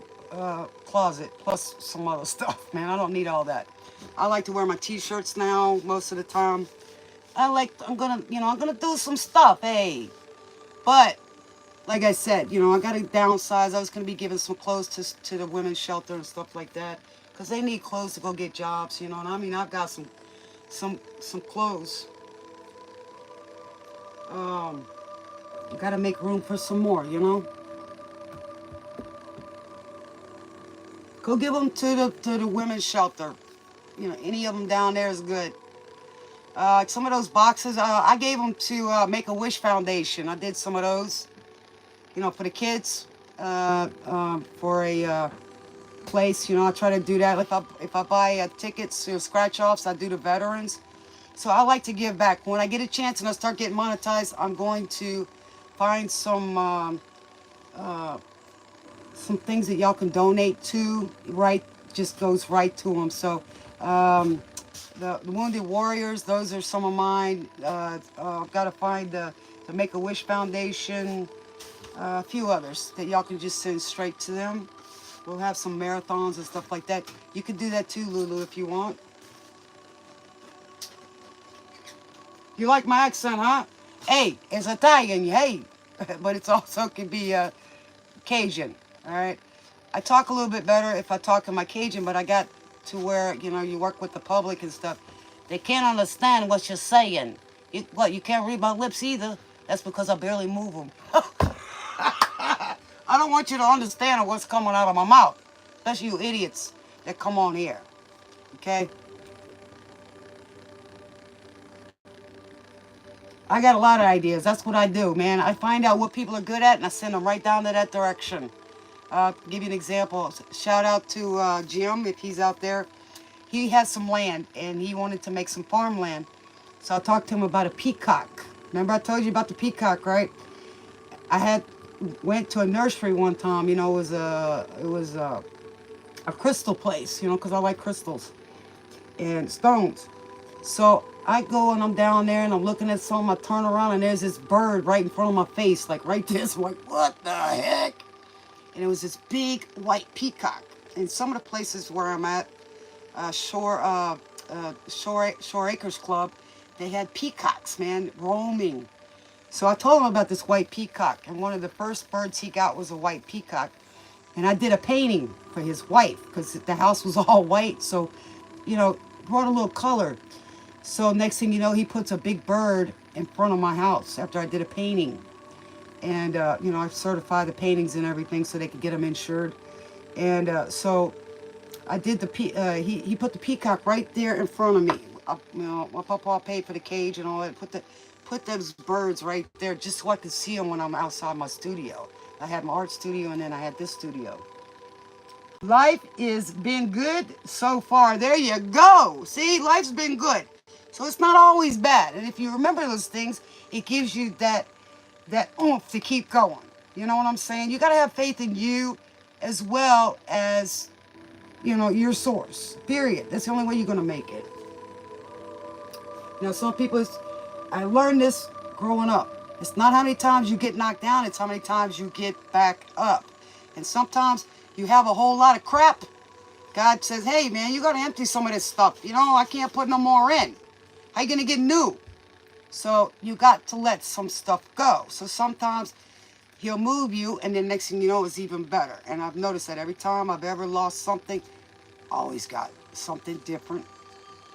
closet plus some other stuff, man. I don't need all that. I like to wear my t-shirts now most of the time. I'm gonna do some stuff, hey. But, like I said, I got to downsize. I was going to be giving some clothes to the women's shelter and stuff like that. Because they need clothes to go get jobs, and I mean, I've got some clothes. You got to make room for some more, Go give them to the women's shelter. Any of them down there is good. Some of those boxes, I gave them to Make-A-Wish Foundation. I did some of those, for the kids, for a place. I try to do that. If I buy tickets, scratch offs, I do the veterans. So I like to give back. When I get a chance and I start getting monetized, I'm going to find some things that y'all can donate to. Right, just goes right to them. So the Wounded Warriors, those are some of mine. I've got to find the the Make-A-Wish Foundation, a few others that y'all can just send straight to them. We'll have some marathons and stuff like that. You can do that too, Lulu, if you want. You like my accent, huh? Hey, it's Italian, hey. But it's also can be Cajun, all right? I talk a little bit better if I talk in my Cajun, but I got to where, you know, you work with the public and stuff. They can't understand what you're saying. You can't read my lips either. That's because I barely move them. I don't want you to understand what's coming out of my mouth. Especially you idiots that come on here. Okay? I got a lot of ideas. That's what I do, man. I find out what people are good at and I send them right down to that direction. Give you an example. Shout out to Jim if he's out there. He has some land and he wanted to make some farmland. So I talked to him about a peacock. Remember I told you about the peacock, right? I went to a nursery one time. You know, it was a crystal place. You know, because I like crystals and stones. So I go and I'm down there and I'm looking at something. I turn around and there's this bird right in front of my face, like right there. So I'm like, what the heck? And it was this big white peacock. In some of the places where I'm at, Shore Acres Club, they had peacocks, man, roaming. So I told him about this white peacock, and one of the first birds he got was a white peacock. And I did a painting for his wife because the house was all white, so, you know, brought a little color. So next thing you know, he puts a big bird in front of my house after I did a painting. And, you know, I certify the paintings and everything so they could get them insured. And so I did he put the peacock right there in front of me. You know, my papa paid for the cage and all that. Put those birds right there just so I could see them when I'm outside my studio. I had my art studio and then I had this studio. Life has been good so far. There you go. See, life's been good. So it's not always bad. And if you remember those things, it gives you that oomph to keep going. You know what I'm saying? You got to have faith in you as well as, you know, your source. Period. That's the only way you're going to make it. You know, some people, I learned this growing up. It's not how many times you get knocked down, it's how many times you get back up. And sometimes you have a whole lot of crap. God says, hey, man, you got to empty some of this stuff. You know, I can't put no more in. How you going to get new? So you got to let some stuff go. So sometimes he'll move you, and then next thing you know, it's even better. And I've noticed that every time I've ever lost something, I always got something different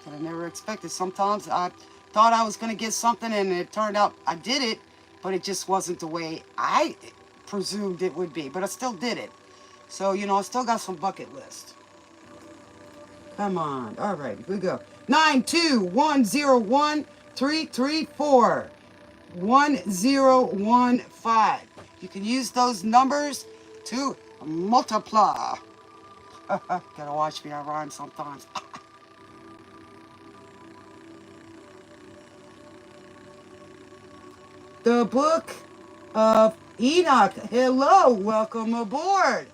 that I never expected. Sometimes I thought I was going to get something, and it turned out I did it, but it just wasn't the way I presumed it would be. But I still did it. So, you know, I still got some bucket list. Come on. All right, here we go. 92101-334-1015. You can use those numbers to multiply. Gotta watch me, I rhyme sometimes. The Book of Enoch. Hello, welcome aboard.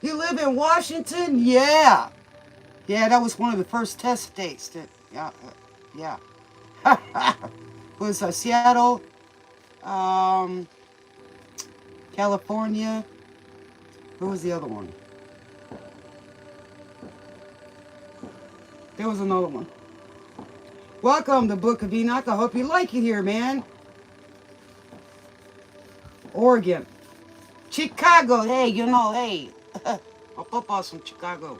You live in Washington? Yeah. Yeah, that was one of the first test states that, yeah. Was Seattle, California. Who was the other one? There was another one. Welcome to Book of Enoch. I hope you like it here, man. Oregon. Chicago. Hey, you know, hey. My papa's from Chicago.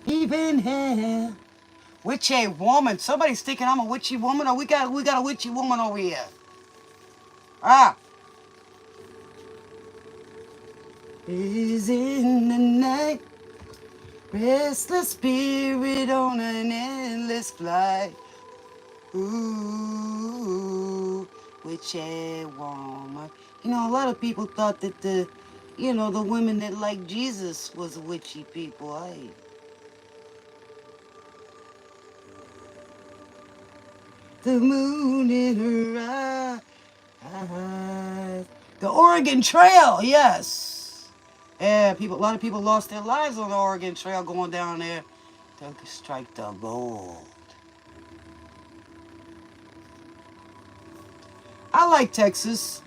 Even here. Witchy woman. Somebody's thinking I'm a witchy woman, or we got a witchy woman over here. Ah. Is in the night. Restless spirit on an endless flight. Ooh, witchy woman. You know, a lot of people thought that the women that liked Jesus was witchy people. Hey. The moon in her eyes. The Oregon Trail, yes. Yeah, a lot of people lost their lives on the Oregon Trail going down there to strike the gold. I like Texas.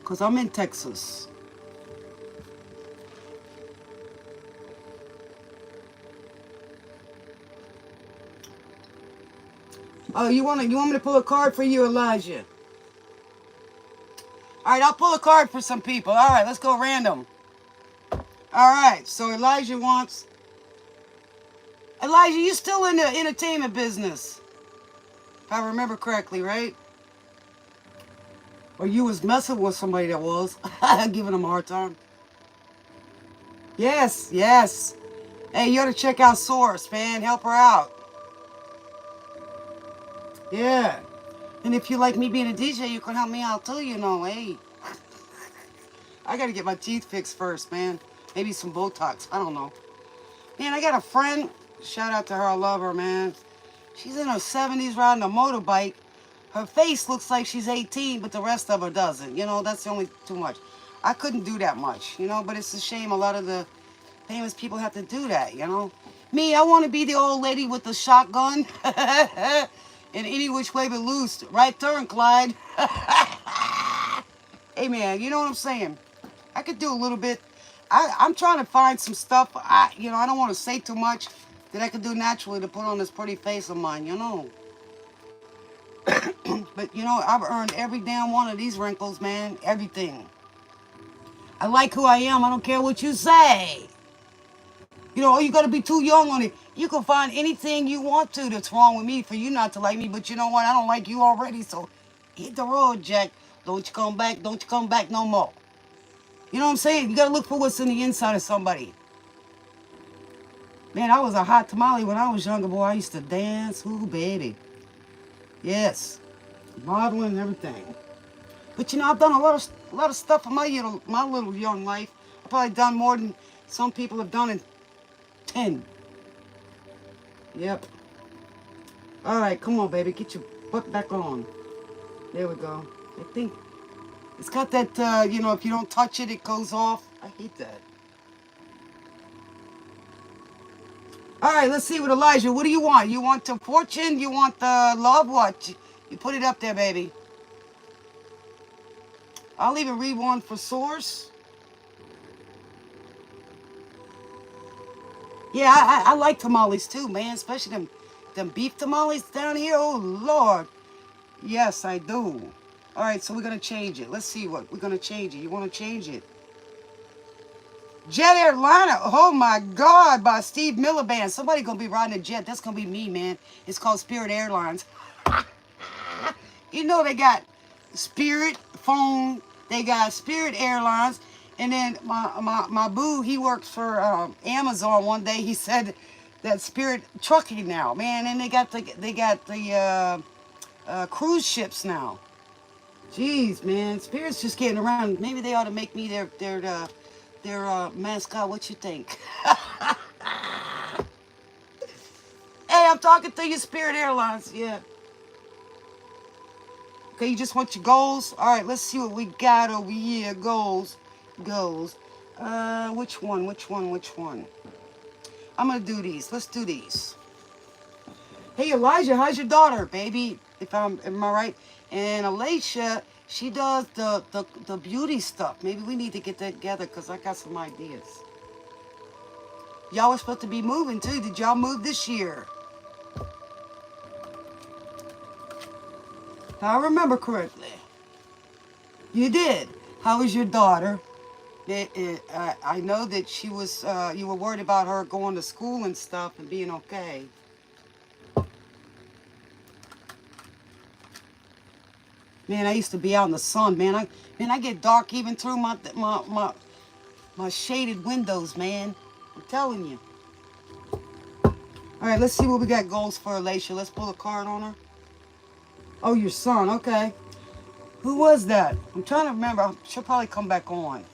Because I'm in Texas. Oh, you want me to pull a card for you, Elijah? All right, I'll pull a card for some people. All right, let's go random. All right, so Elijah wants... Elijah, you still in the entertainment business. If I remember correctly, right? Or you was messing with somebody that was. Giving them a hard time. Yes, yes. Hey, you ought to check out Source, man. Help her out. Yeah. And if you like me being a DJ, you can help me out too, you know. Hey. I got to get my teeth fixed first, man. Maybe some Botox. I don't know. Man, I got a friend. Shout out to her. I love her, man. She's in her 70s riding a motorbike. Her face looks like she's 18, but the rest of her doesn't. You know, that's the only too much. I couldn't do that much, you know, but it's a shame a lot of the famous people have to do that, you know. Me, I want to be the old lady with the shotgun. In any which way but loose. Right turn, Clyde. Hey, man, you know what I'm saying? I could do a little bit. I'm trying to find some stuff. I don't want to say too much that I could do naturally to put on this pretty face of mine, you know. But, you know, I've earned every damn one of these wrinkles, man. Everything. I like who I am. I don't care what you say. You know, you got to be too young on it. You can find anything you want to that's wrong with me for you not to like me. But you know what? I don't like you already. So hit the road, Jack. Don't you come back. Don't you come back no more. You know what I'm saying? You got to look for what's in the inside of somebody. Man, I was a hot tamale when I was younger, boy. I used to dance. Ooh, baby. Yes. Modeling and everything. But you know, I've done a lot of stuff in my little young life. I've probably done more than some people have done in 10. Yep. All right, come on, baby. Get your butt back on. There we go. I think it's got that, you know, if you don't touch it, it goes off. I hate that. All right, let's see with Elijah. What do you want? You want the fortune? You want the love? What? You put it up there, baby. I'll even read one for Source. Yeah, I like tamales too, man. Especially them beef tamales down here. Oh, Lord. Yes, I do. All right, so we're going to change it. Let's see what we're going to change it. You want to change it? Jet Airliner. Oh, my God, by Steve Miller Band. Somebody going to be riding a jet. That's going to be me, man. It's called Spirit Airlines. You know they got Spirit phone. They got Spirit Airlines. And then my boo, he works for Amazon. One day he said that Spirit trucking now, man. And they got the cruise ships now. Jeez, man, Spirit's just getting around. Maybe they ought to make me their mascot. What you think? Hey, I'm talking to you, Spirit Airlines. Yeah. Okay, you just want your goals? All right, let's see what we got over here. Goals. Which one? I'm going to do these. Let's do these. Hey, Elijah, how's your daughter, baby? Am I right? And Alicia, she does the beauty stuff. Maybe we need to get that together because I got some ideas. Y'all were supposed to be moving, too. Did y'all move this year? If I remember correctly. You did. How was your daughter? I know that she was, you were worried about her going to school and stuff and being okay. Man, I used to be out in the sun, man. I get dark even through my shaded windows, man. I'm telling you. All right, let's see what we got goals for Alicia. Let's pull a card on her. Oh, your son, okay. Who was that? I'm trying to remember. She'll probably come back on.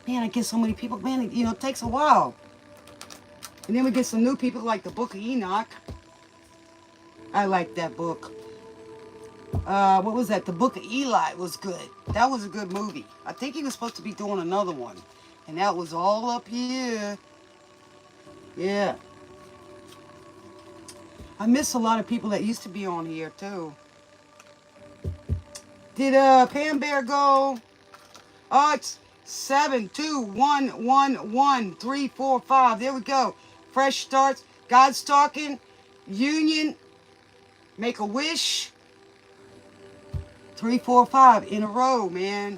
Man, I get so many people. Man, you know, it takes a while. And then we get some new people like the Book of Enoch. I like that book. What was that? The Book of Eli was good. That was a good movie. I think he was supposed to be doing another one. And that was all up here. Yeah. I miss a lot of people that used to be on here too. Did Pam Bear go? Oh, it's 7, 2, 1, 1, 1, 3, 4, 5. There we go. Fresh starts. God's talking. Union. Make a wish. 3, 4, 5 in a row, man.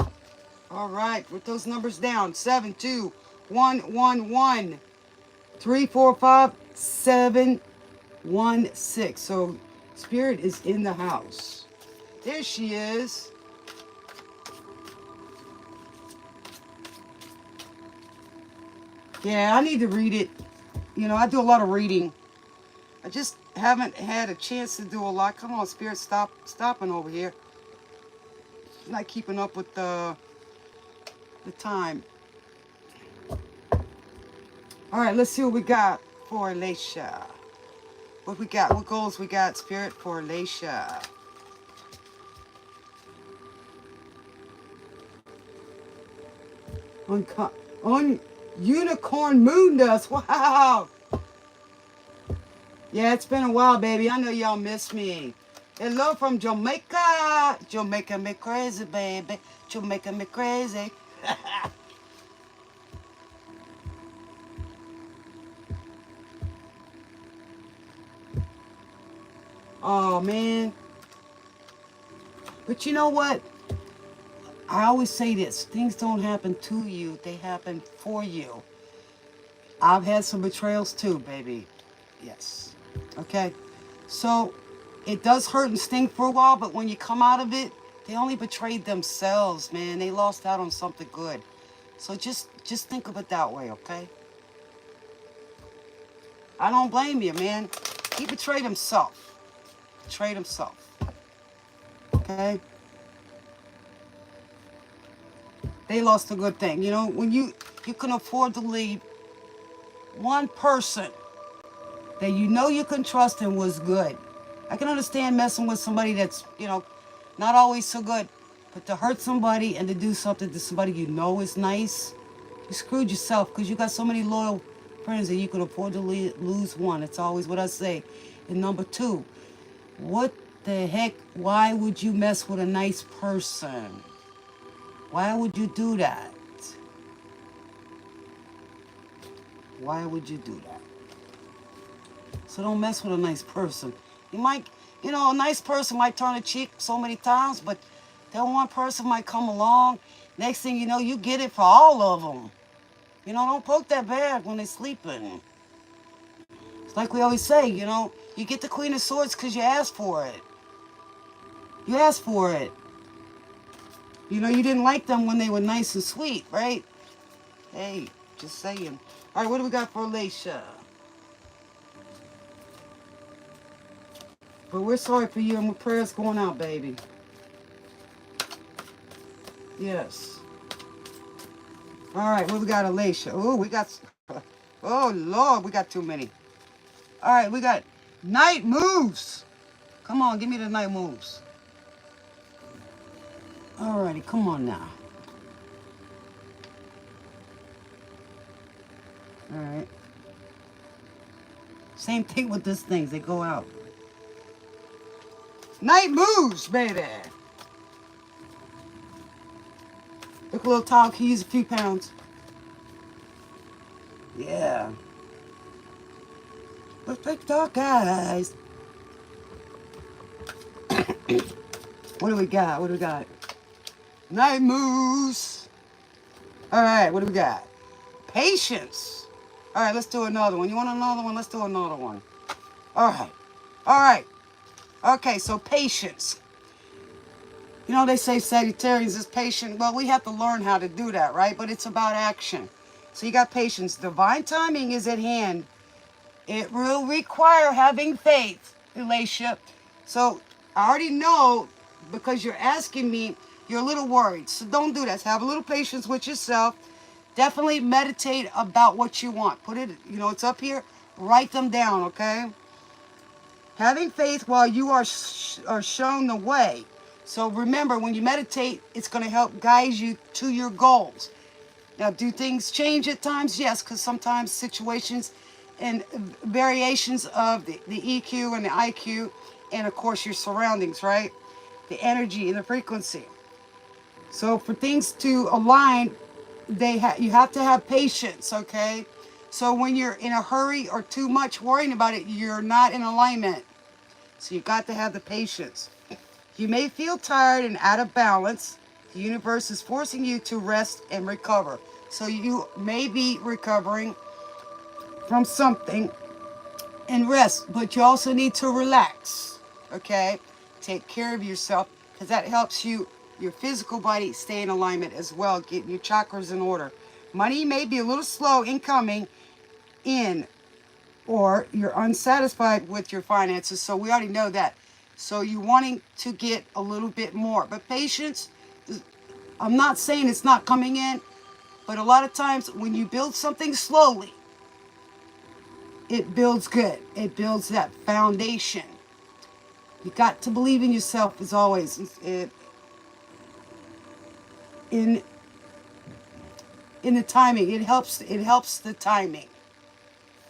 All right, put those numbers down. 7, 2, 1, 1, 1, 3, 4, 5, 7, 1, 6. So Spirit is in the house. There she is. Yeah, I need to read it. You know, I do a lot of reading. I just haven't had a chance to do a lot. Come on, Spirit, stopping over here. Not keeping up with the time. All right, let's see what we got for Alicia. What we got? What goals we got, Spirit, for Alicia? On Unicorn Moon Dust. Wow. Yeah, it's been a while, baby. I know y'all miss me. Hello from Jamaica. Jamaica me crazy, baby. Jamaica me crazy. Oh, man. But you know what? I always say this. Things don't happen to you. They happen for you. I've had some betrayals too, baby. Yes. Okay? So, it does hurt and sting for a while, but when you come out of it, they only betrayed themselves, man. They lost out on something good. So just think of it that way, okay? I don't blame you, man. He betrayed himself. Betrayed himself. Okay? They lost a good thing. You know, when you can afford to leave one person that you know you can trust and was good. I can understand messing with somebody that's, you know, not always so good. But to hurt somebody and to do something to somebody you know is nice, you screwed yourself because you got so many loyal friends that you can afford to lose one. It's always what I say. And number two, what the heck? Why would you mess with a nice person? Why would you do that? Why would you do that? So don't mess with a nice person. You might, you know, a nice person might turn a cheek so many times, but that one person might come along. Next thing you know, you get it for all of them. You know, don't poke that bear when they're sleeping. It's like we always say, you know, you get the Queen of Swords because you asked for it. You asked for it. You know, you didn't like them when they were nice and sweet, right? Hey, just saying. All right, what do we got for Alicia? But we're sorry for you and my prayers going out, baby. Yes. All right, what we got, Alicia? Oh, we got... Oh, Lord, we got too many. All right, we got Night Moves. Come on, give me the Night Moves. All righty, come on now. All right. Same thing with these things. They go out. Night Moves, baby. Look, a little tall, can use a few pounds. Yeah. Let's take talk, guys. What do we got? What do we got? Night Moves. All right, what do we got? Patience. All right, let's do another one. You want another one? Let's do another one. All right. All right. Okay, so patience. You know, they say Sagittarius is patient. Well, we have to learn how to do that, right? But it's about action. So you got patience. Divine timing is at hand. It will require having faith, Elisha. So I already know because you're asking me, you're a little worried. So don't do that. Have a little patience with yourself. Definitely meditate about what you want. Put it, you know, it's up here. Write them down, okay? Having faith while you are shown the way. So remember, when you meditate, it's going to help guide you to your goals. Now, do things change at times? Yes, because sometimes situations and variations of the EQ and the IQ, and of course your surroundings, right? The energy and the frequency. So for things to align, you have to have patience, okay? So when you're in a hurry or too much worrying about it, you're not in alignment. So you got to have the patience. You may feel tired and out of balance. The universe is forcing you to rest and recover. So you may be recovering from something and rest, but you also need to relax, okay? Take care of yourself, because that helps your physical body stay in alignment as well, getting your chakras in order. Money may be a little slow in coming in, or you're unsatisfied with your finances, so we already know that. So you're wanting to get a little bit more, but patience, I'm not saying it's not coming in, but a lot of times when you build something slowly, it builds good. It builds that foundation. You got to believe in yourself as always. In the timing, it helps. It helps the timing.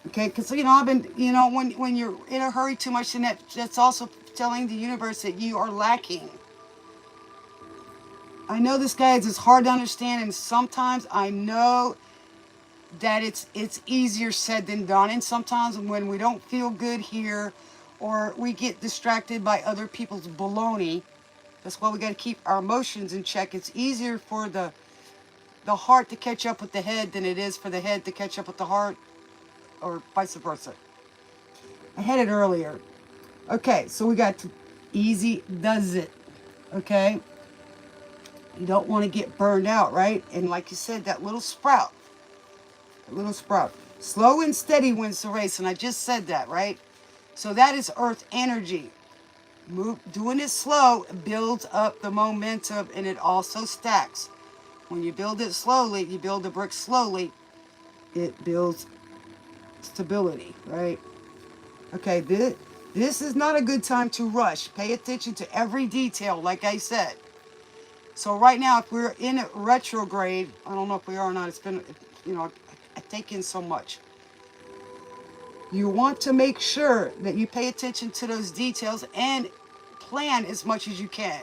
Okay, because I've been when you're in a hurry too much, and that's also telling the universe that you are lacking. I know this, guys, is hard to understand, and sometimes I know that it's easier said than done, and sometimes when we don't feel good here, or we get distracted by other people's baloney, that's why we got to keep our emotions in check. It's easier for the heart to catch up with the head than it is for the head to catch up with the heart, or vice versa. I had it earlier. Okay, so we got easy does it. Okay, you don't want to get burned out, right? And like you said, that little sprout. Slow and steady wins the race, and I just said that, right? So that is earth energy. Doing it slow builds up the momentum, and it also stacks. When you build it slowly, you build the brick slowly, it builds stability, right? Okay, this is not a good time to rush. Pay attention to every detail, like I said. So right now, if we're in a retrograde, I don't know if we are or not. It's been, I take in so much. You want to make sure that you pay attention to those details and plan as much as you can.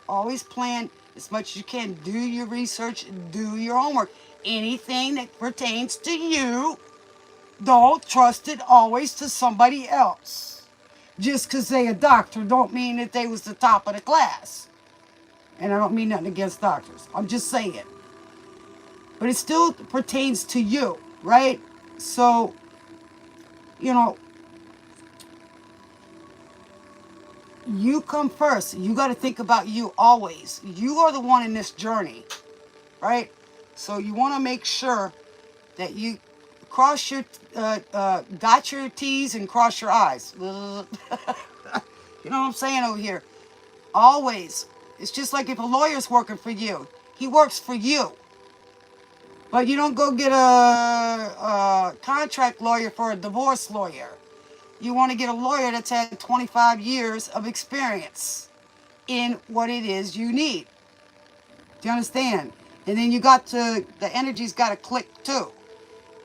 Always plan as much as you can. Do your research, do your homework. Anything that pertains to you, don't trust it always to somebody else. Just because they a doctor don't mean that they was the top of the class. And I don't mean nothing against doctors. I'm just saying. But it still pertains to you, right? So, you come first. You got to think about you always. You are the one in this journey, right? So you want to make sure that you dot your T's and cross your I's. You know what I'm saying over here? Always. It's just like if a lawyer's working for you. He works for you. But you don't go get a contract lawyer for a divorce lawyer. You want to get a lawyer that's had 25 years of experience in what it is you need. Do you understand? And then the energy's got to click too.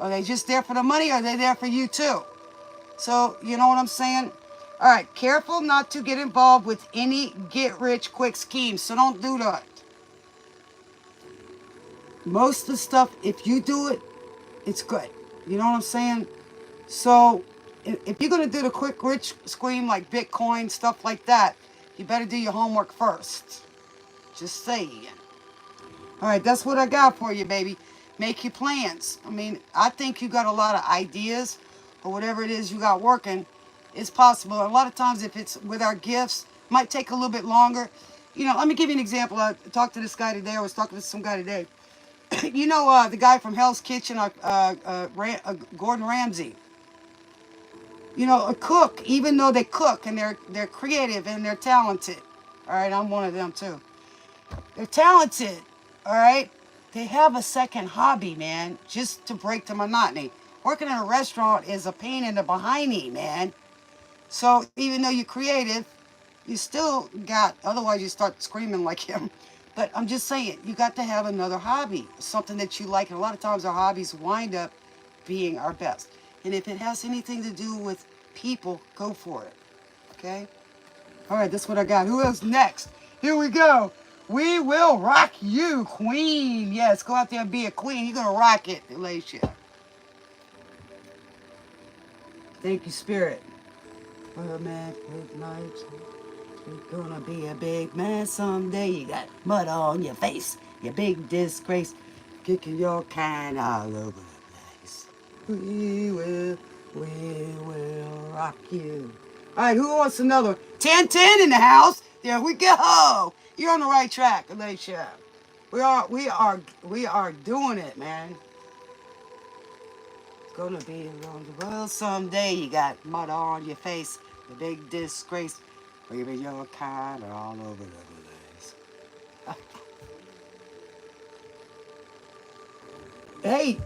Are they just there for the money, or are they there for you too? So, you know what I'm saying? All right, careful not to get involved with any get-rich-quick schemes. So don't do that. Most of the stuff, if you do it, it's good. You know what I'm saying? So if you're going to do the quick rich scheme like Bitcoin, stuff like that, you better do your homework first. Just saying. All right, that's what I got for you, baby. Make your plans. I mean, I think you got a lot of ideas, or whatever it is you got working. It's possible. A lot of times, if it's with our gifts, it might take a little bit longer. Let me give you an example. I talked to this guy today. I was talking to some guy today. The guy from Hell's Kitchen, Gordon Ramsay. A cook, even though they cook and they're creative and they're talented. All right, I'm one of them too. They're talented. All right, they have a second hobby, man, just to break the monotony. Working in a restaurant is a pain in the behindy, man. So even though you're creative, you still got. Otherwise, you start screaming like him. But I'm just saying, you got to have another hobby, something that you like. And a lot of times our hobbies wind up being our best. And if it has anything to do with people, go for it. Okay? All right, that's what I got. Who else next? Here we go. We will rock you, queen. Yes, go out there and be a queen. You're going to rock it, Alicia. Thank you, Spirit. Well, man, good night. You're gonna be a big man someday. You got mud on your face. You big disgrace. Kicking your kind all over the place. We will rock you. All right, who wants another one? 1010 in the house. There we go. You're on the right track, Alicia. We are doing it, man. It's gonna be around the world someday. You got mud on your face. The big disgrace. Leaving your kind all over the place. Hey,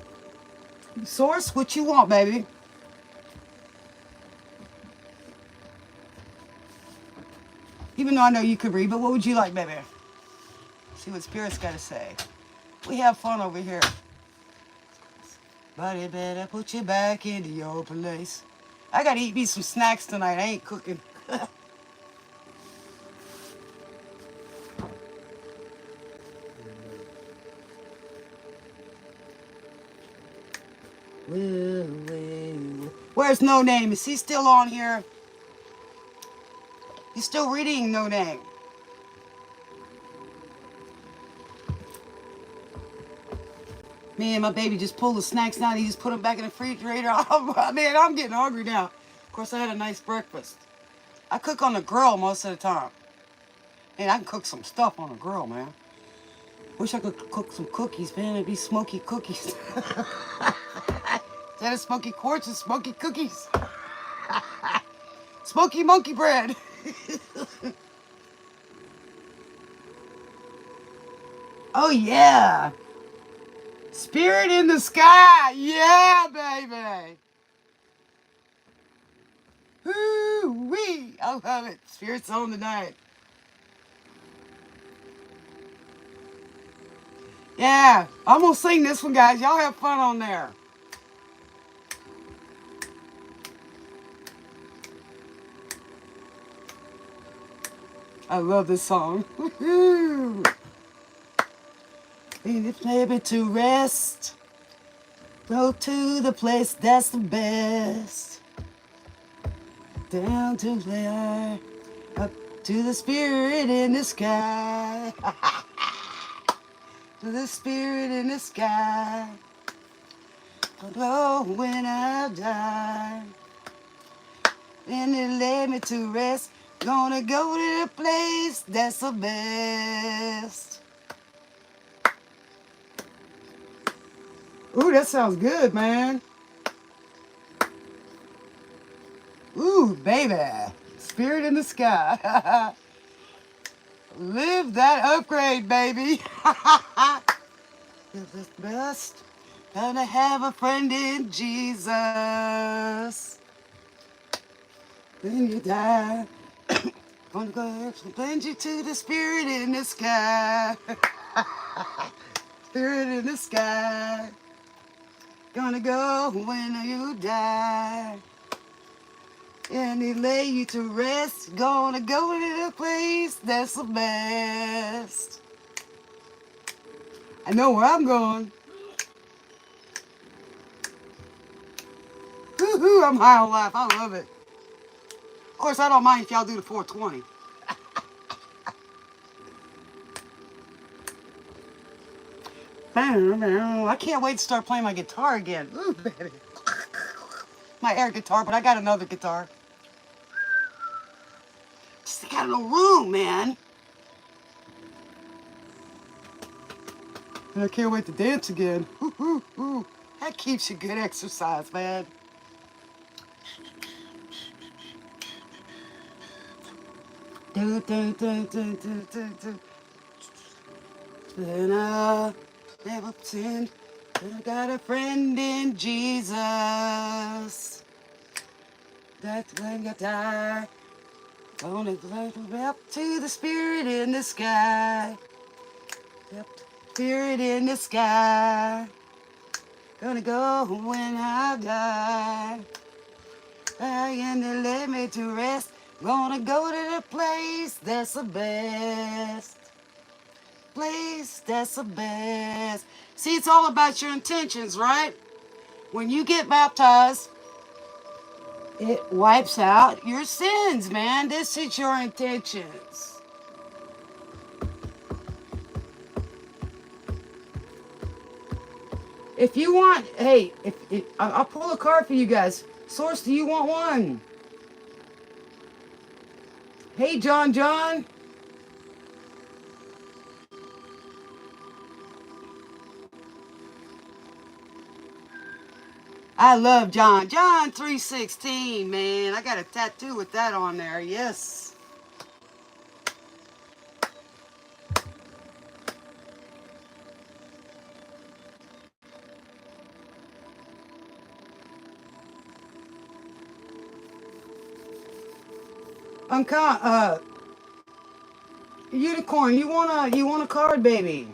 Source, what you want, baby? Even though I know you could read, but what would you like, baby? See what Spirit's got to say. We have fun over here. But it better put you back into your place. I got to eat me some snacks tonight. I ain't cooking. Where's No Name? Is he still on here? He's still reading No Name. Me and my baby just pulled the snacks down. He just put them back in the refrigerator. Oh, man, I'm getting hungry now. Of course, I had a nice breakfast. I cook on the grill most of the time. And I can cook some stuff on the grill, man. Wish I could cook some cookies, man. It'd be smoky cookies. Instead of smoky quartz, it's smoky cookies. Smoky monkey bread. Oh, yeah. Spirit in the sky. Yeah, baby. Woo-wee. I love it. Spirit's on tonight. Yeah. I'm going to sing this one, guys. Y'all have fun on there. I love this song. Woo-hoo. Leave it baby to rest. Go to the place that's the best. Down to there. Up to the spirit in the sky. To the spirit in the sky. Oh, when I die. And it lay me to rest. Gonna go to the place that's the best. Ooh, that sounds good, man. Ooh, baby. Spirit in the sky. Live that upgrade, baby. Live the best. Gonna have a friend in Jesus. When you die. Gonna go blend you to the spirit in the sky. Spirit in the sky. Gonna go when you die. And he lay you to rest. Gonna go to the place that's the best. I know where I'm going. Woo-hoo, I'm high on life. I love it. Of course, I don't mind if y'all do the 420. I can't wait to start playing my guitar again. Ooh, baby. My air guitar, but I got another guitar. Just got no room, man. And I can't wait to dance again. Ooh. That keeps you good exercise, man. Do. And I never sinned. I got a friend in Jesus. That's when you die. Gonna go up to the spirit in the sky. Yep, spirit in the sky. Gonna go when I die. I am the limit to rest. Gonna go to the place that's the best. Place that's the best. See, it's all about your intentions, right? When you get baptized, it wipes out your sins, man. This is your intentions. If you want, hey, if I'll pull a card for you guys. Source, do you want one? Hey, John. I love John. John 3:16, man. I got a tattoo with that on there. Yes. Unicorn, you want a card, baby?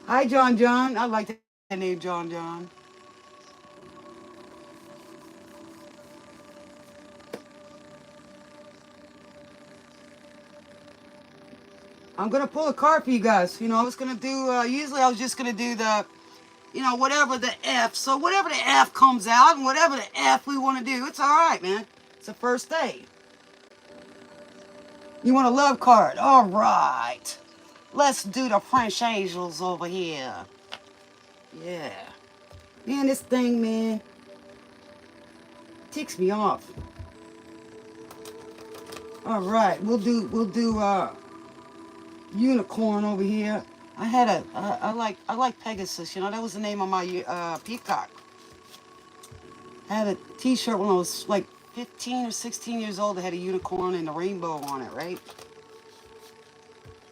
Hi, John. I like that name, John. I'm gonna pull a card for you guys. I was gonna do. Usually, I was just gonna do the, whatever the F. So whatever the F comes out, and whatever the F we want to do, it's all right, man. It's the first day. You want a love card? All right. Let's do the French angels over here. Yeah. Man, this thing, man, ticks me off. All right, we'll do unicorn over here. I like Pegasus. That was the name of my peacock. I had a T-shirt when I was like 15 or 16 years old. That had a unicorn and a rainbow on it, right?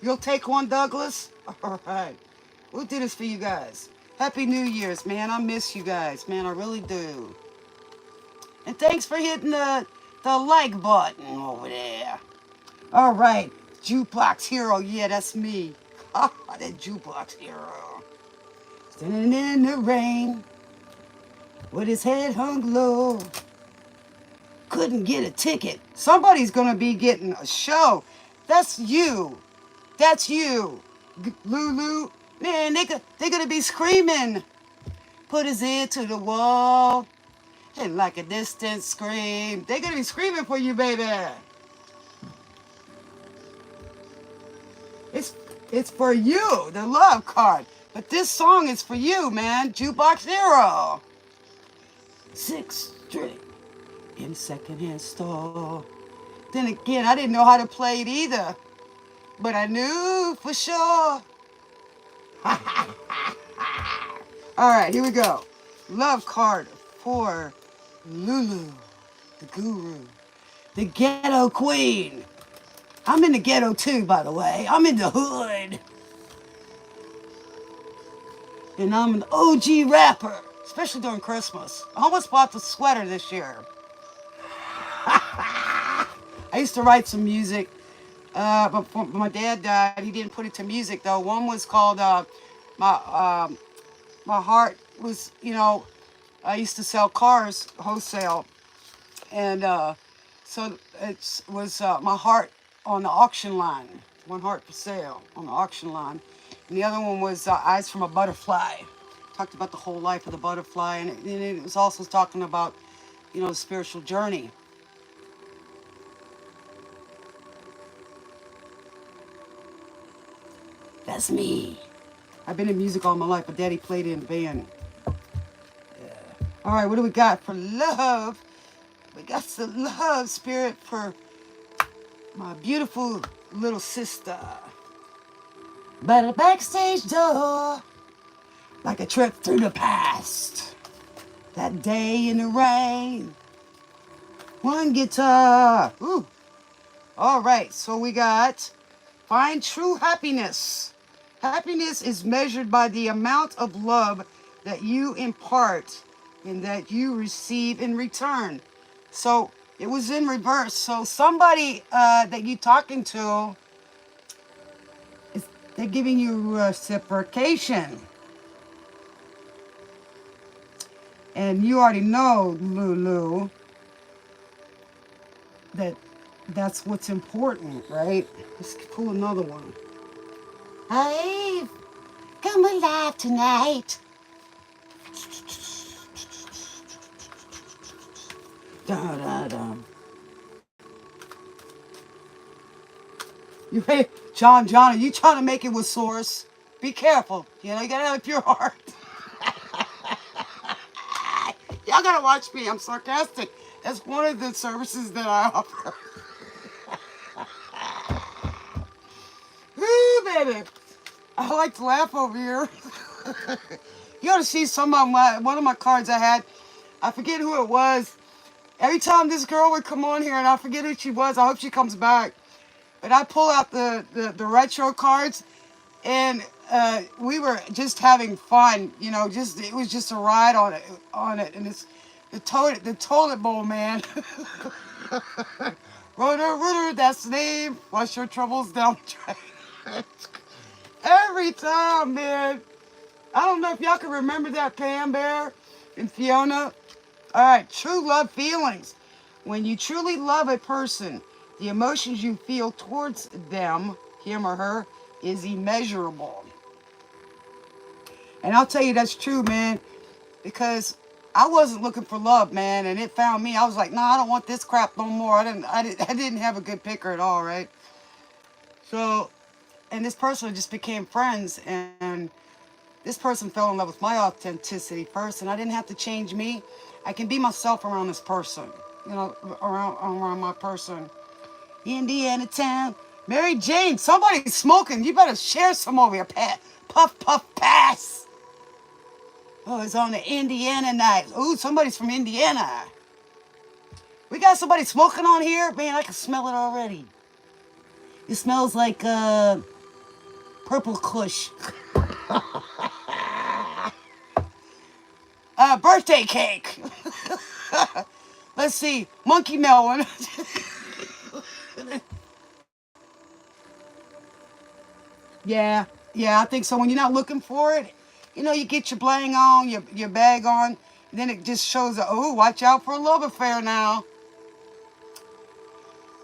You'll take one, Douglas? All right. We'll do this for you guys. Happy New Year's, man. I miss you guys, man. I really do. And thanks for hitting the like button over there. All right. Jukebox Hero. Yeah, that's me. Ah, that Jukebox Hero. Standing in the rain with his head hung low. Couldn't get a ticket. Somebody's going to be getting a show. That's you. That's you. Lulu. Man, they're going to be screaming. Put his ear to the wall. And like a distant scream. They're going to be screaming for you, baby. It's for you, the love card. But this song is for you, man. Jukebox Hero. 6 string in a secondhand store. Then again, I didn't know how to play it either. But I knew for sure. All right, here we go. Love card for Lulu, the guru, the ghetto queen. I'm in the ghetto too, by the way. I'm in the hood. And I'm an OG rapper, especially during Christmas. I almost bought the sweater this year. I used to write some music, but my dad died. He didn't put it to music, though. One was called My Heart Was, I used to sell cars wholesale. And so it was My Heart on the auction line. One heart for sale on the auction line. And the other one was Eyes from a Butterfly. Talked about the whole life of the butterfly. And it was also talking about, the spiritual journey. That's me. I've been in music all my life, but Daddy played in band. Yeah. All right, what do we got for love? We got the love spirit for my beautiful little sister. By the backstage door, like a trip through the past. That day in the rain. One guitar. Ooh. All right, so we got find true happiness. Happiness is measured by the amount of love that you impart and that you receive in return. So it was in reverse. So somebody that you're talking to, they're giving you reciprocation. And you already know, Lulu, that that's what's important, right? Let's pull another one. I've come alive tonight. Da, da, da. You hey, John, are you trying to make it with source? Be careful. You know, you gotta have a pure heart. Y'all gotta watch me. I'm sarcastic. That's one of the services that I offer. Woo, baby. I like to laugh over here. You ought to see one of my cards I had. I forget who it was. Every time this girl would come on here, and I forget who she was. I hope she comes back. But I pull out the retro cards, and we were just having fun. You know, it was just a ride on it, and it's the toilet bowl man. Rooter, that's the name. Flush your troubles down the drain. Every time, man. I don't know if y'all can remember that, Pam Bear and Fiona. All right, true love feelings. When you truly love a person, the emotions you feel towards them, him or her, is immeasurable. And I'll tell you that's true, man, because I wasn't looking for love, man, and it found me. I was like, nah, I don't want this crap no more. I didn't have a good picker at all, right? So, and this person just became friends, and this person fell in love with my authenticity first, and I didn't have to change me. I can be myself around this person, you know, around my person. Indiana town. Mary Jane, somebody's smoking. You better share some over here, Pat. Puff, puff, pass. Oh, it's on the Indiana night. Ooh, somebody's from Indiana. We got somebody smoking on here? Man, I can smell it already. It smells like purple kush. Birthday cake. Let's see. Monkey melon. Yeah, I think so. When you're not looking for it, you know, you get your bling on, your bag on, and then it just shows that, oh, watch out for a love affair now.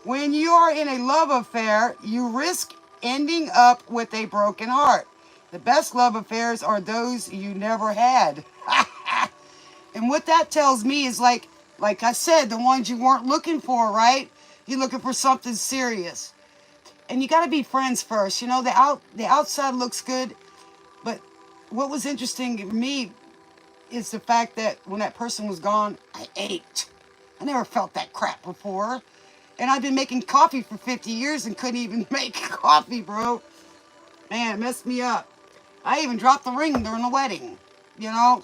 When you are in a love affair, you risk ending up with a broken heart. The best love affairs are those you never had. And what that tells me is like I said, the ones you weren't looking for, right? You're looking for something serious. And you got to be friends first. You know, the outside looks good, but what was interesting to me is the fact that when that person was gone, I ached. I never felt that crap before. And I've been making coffee for 50 years and couldn't even make coffee, bro. Man, it messed me up. I even dropped the ring during the wedding. You know?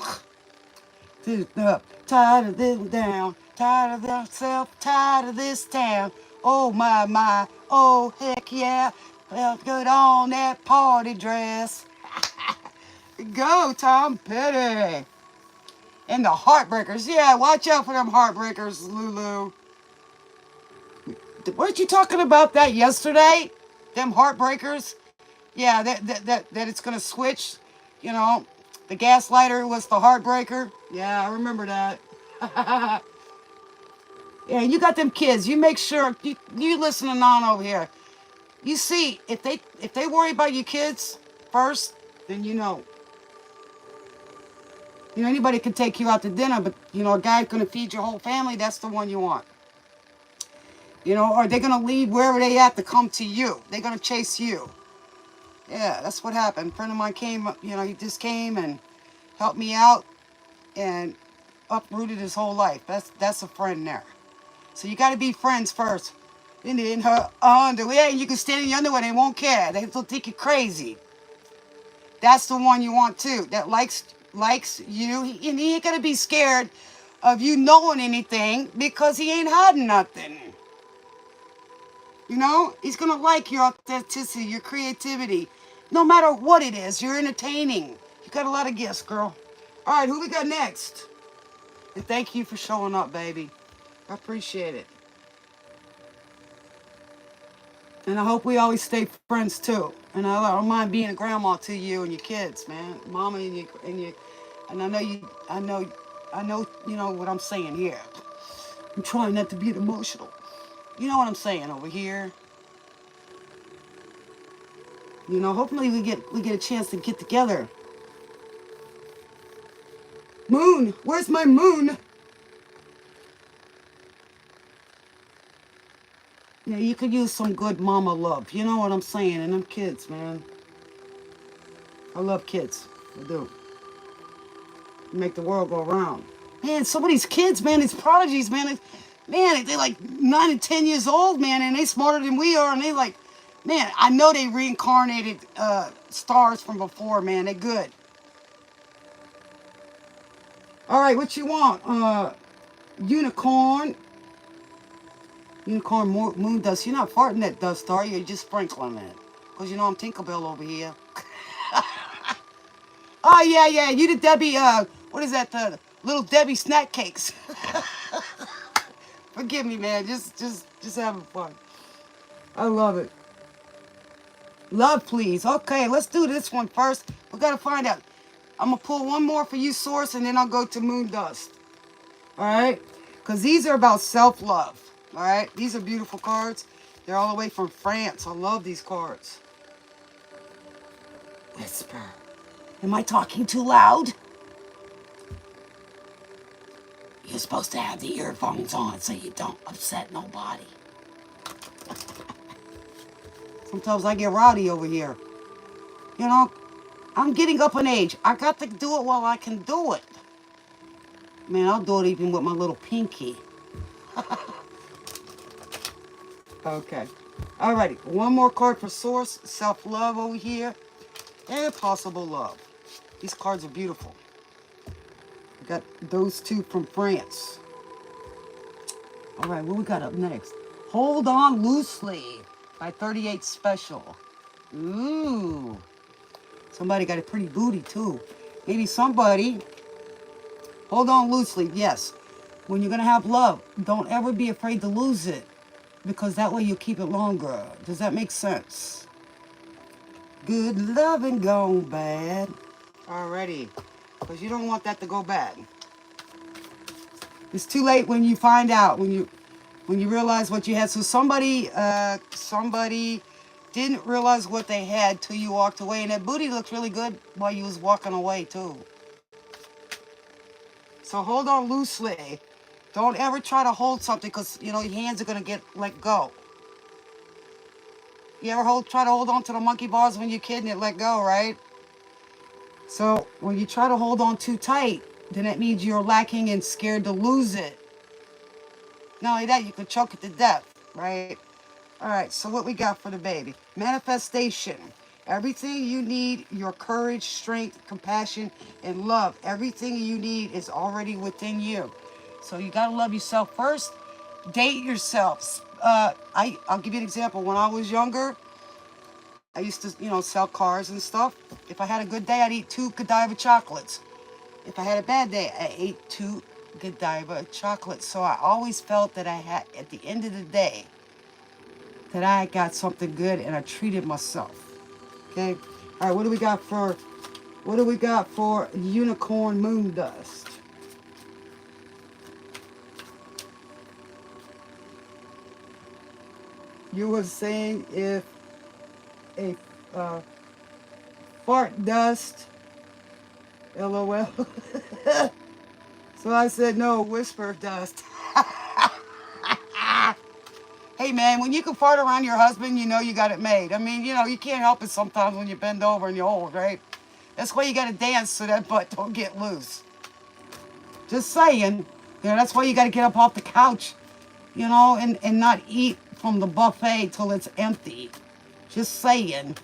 Tired of this down. Tired of myself. Tired of this town. Oh, my. Oh, heck yeah. Felt good on that party dress. Go, Tom Petty. And the Heartbreakers. Yeah, watch out for them Heartbreakers, Lulu. Weren't you talking about that yesterday? Them Heartbreakers? Yeah, that it's going to switch. You know, the gaslighter was the Heartbreaker. Yeah, I remember that. Yeah, you got them kids. You make sure, you listening on over here. You see, if they worry about your kids first, then you know. You know, anybody can take you out to dinner, but, you know, a guy's going to feed your whole family, that's the one you want. You know, or they're going to leave wherever they at to come to you. They're going to chase you. Yeah, that's what happened. A friend of mine came, you know, he just came and helped me out and uprooted his whole life. That's a friend there. So you got to be friends first. In her underwear, and you can stand in your underwear, they won't care. They'll think you're crazy. That's the one you want too. That likes you, and he ain't gonna be scared of you knowing anything because he ain't hiding nothing. You know, he's gonna like your authenticity, your creativity, no matter what it is. You're entertaining. You got a lot of gifts, girl. All right, who we got next? And thank you for showing up, baby. I appreciate it. And I hope we always stay friends too. And I don't mind being a grandma to you and your kids, man, mama and you. And I I know, you know what I'm saying here. I'm trying not to be emotional. You know what I'm saying over here. You know, hopefully we get a chance to get together. Moon, where's my moon? Yeah, you could use some good mama love. You know what I'm saying? And them kids, man. I love kids. I do. Make the world go round. Man, some of these kids, man, these prodigies, man, they're like 9 and 10 years old, man, and they smarter than we are, and they like, man, I know they reincarnated stars from before, man. They're good. All right, what you want? Unicorn. Unicorn moon dust. You're not farting that dust, are you? You're just sprinkling it. Because you know I'm Tinkerbell over here. Oh, yeah, yeah. You the Debbie, what is that? The little Debbie snack cakes. Forgive me, man. Just having fun. I love it. Love, please. Okay, let's do this one first. We got to find out. I'm going to pull one more for you, Source, and then I'll go to moon dust. All right? Because these are about self-love. All right? These are beautiful cards. They're all the way from France. I love these cards. Whisper. Am I talking too loud? You're supposed to have the earphones on so you don't upset nobody. Sometimes I get rowdy over here. You know, I'm getting up in age. I got to do it while I can do it. Man, I'll do it even with my little pinky. Okay. Alrighty. One more card for Source. Self-love over here. And possible love. These cards are beautiful. We got those two from France. Alright, what we got up next? Hold On Loosely by 38 Special. Ooh. Somebody got a pretty booty too. Maybe somebody. Hold on loosely, yes. When you're going to have love, don't ever be afraid to lose it. Because that way you keep it longer. Does that make sense? Good loving gone bad. Alrighty. Because you don't want that to go bad. It's too late when you find out. When you realize what you had. So somebody didn't realize what they had till you walked away. And that booty looked really good while you was walking away too. So hold on loosely. Don't ever try to hold something because, you know, your hands are going to get let go. You ever try to hold on to the monkey bars when you're kidding it let go, right? So when you try to hold on too tight, then that means you're lacking and scared to lose it. Not only that, you could choke it to death, right? All right, so what we got for the baby? Manifestation. Everything you need, your courage, strength, compassion, and love. Everything you need is already within you. So you got to love yourself first. Date yourself. I'll give you an example. When I was younger, I used to, you know, sell cars and stuff. If I had a good day, I'd eat 2 Godiva chocolates. If I had a bad day, I ate 2 Godiva chocolates. So I always felt that I had, at the end of the day, that I got something good and I treated myself. Okay. All right. What do we got for unicorn moon dust? You were saying if a fart dust, LOL. So I said no, whisper dust. Hey man, when you can fart around your husband, you know you got it made. I mean, you know, you can't help it sometimes when you bend over and you're old, right? That's why you got to dance so that butt don't get loose. Just saying. You know, that's why you got to get up off the couch, you know, and not eat from the buffet till it's empty. Just saying.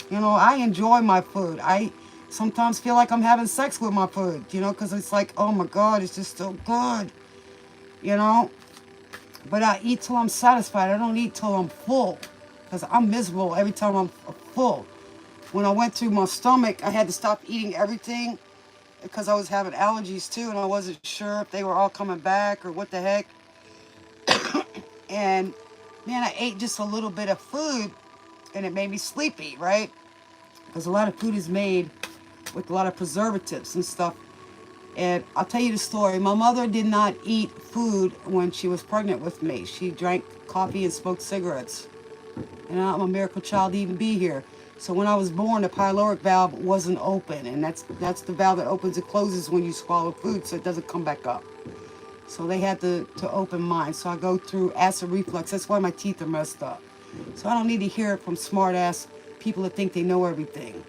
You know, I enjoy my food. I sometimes feel like I'm having sex with my food, you know, because it's like, oh my God, it's just so good, you know. But I eat till I'm satisfied. I don't eat till I'm full because I'm miserable every time I'm full. When I went through my stomach, I had to stop eating everything because I was having allergies too, and I wasn't sure if they were all coming back or what the heck. And man, I ate just a little bit of food and it made me sleepy, right? Because a lot of food is made with a lot of preservatives and stuff. And I'll tell you the story. My mother did not eat food when she was pregnant with me. She drank coffee and smoked cigarettes. And I'm a miracle child to even be here. So when I was born, the pyloric valve wasn't open. And that's the valve that opens and closes when you swallow food, so it doesn't come back up. So they had to open mine. So I go through acid reflux. That's why my teeth are messed up. So I don't need to hear it from smart-ass people that think they know everything.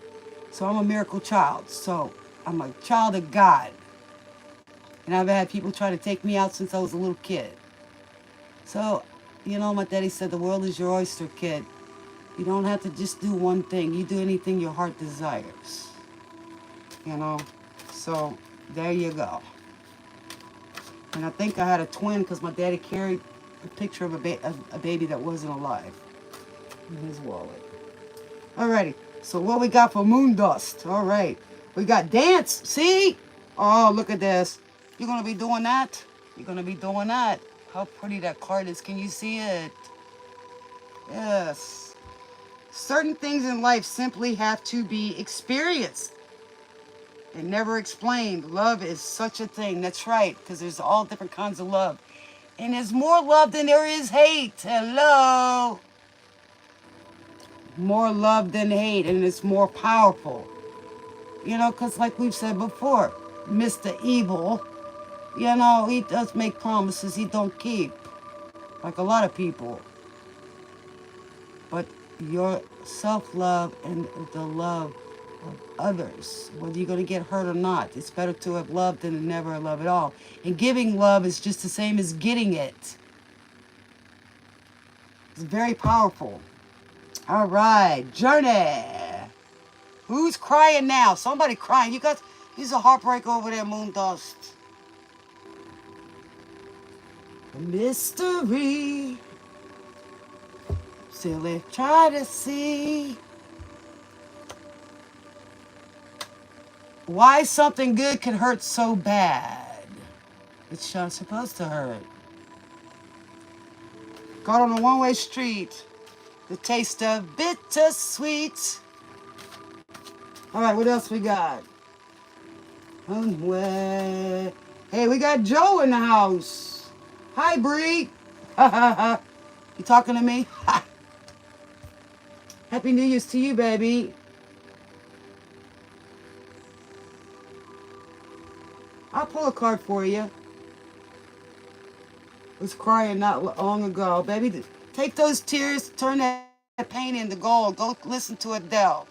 So I'm a miracle child. So I'm a child of God. And I've had people try to take me out since I was a little kid. So, you know, my daddy said the world is your oyster, kid. You don't have to just do one thing. You do anything your heart desires. You know? So, there you go. And I think I had a twin because my daddy carried a picture of a baby that wasn't alive in his wallet. Alrighty. So what we got for moon dust? Alright. We got dance. See? Oh, look at this. You're going to be doing that? You're going to be doing that. How pretty that card is. Can you see it? Yes. Certain things in life simply have to be experienced and never explained. Love is such a thing. That's right, because there's all different kinds of love. And there's more love than there is hate. Hello. More love than hate, and it's more powerful. You know, because like we've said before, Mr. Evil, you know, he does make promises he don't keep. Like a lot of people. But your self-love and the love of others, whether you're going to get hurt or not, it's better to have loved than to never love at all. And giving love is just the same as getting it. It's very powerful. All right, Journey. Who's crying now? Somebody crying. You got, he's a heartbreak over there, Moon Dust. Mystery. Silly, try to see why something good can hurt so bad. It's not supposed to hurt. Caught on a one-way street. The taste of bittersweet. All right, what else we got? Hey, we got Joe in the house. Hi, Brie. You talking to me? Happy New Year's to you, baby. I'll pull a card for you. Was crying not long ago. Baby, take those tears, turn that pain into gold. Go listen to Adele.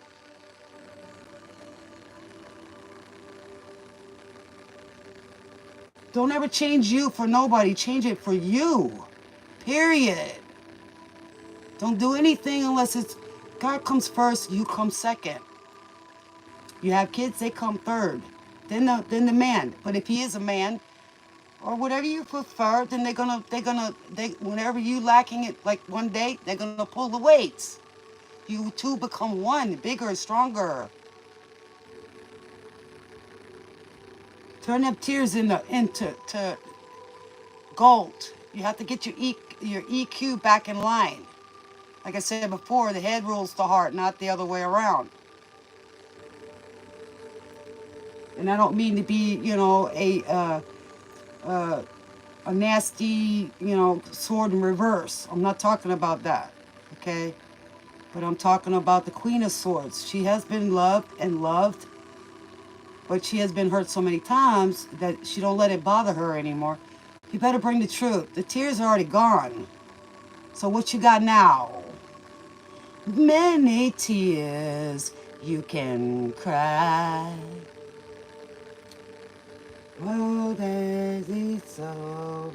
Don't ever change you for nobody. Change it for you. Period. Don't do anything unless it's God comes first, you come second. You have kids, they come third. Then the man. But if he is a man, or whatever you prefer, then whenever you lacking it, like one day, they're gonna pull the weights. You two become one, bigger and stronger. Turn them tears into gold. You have to get your EQ back in line. Like I said before, the head rules the heart, not the other way around. And I don't mean to be, you know, a nasty, you know, sword in reverse. I'm not talking about that, okay? But I'm talking about the Queen of Swords. She has been loved and loved, but she has been hurt so many times that she don't let it bother her anymore. You better bring the truth. The tears are already gone. So what you got now? Many tears you can cry. Oh, that it's over.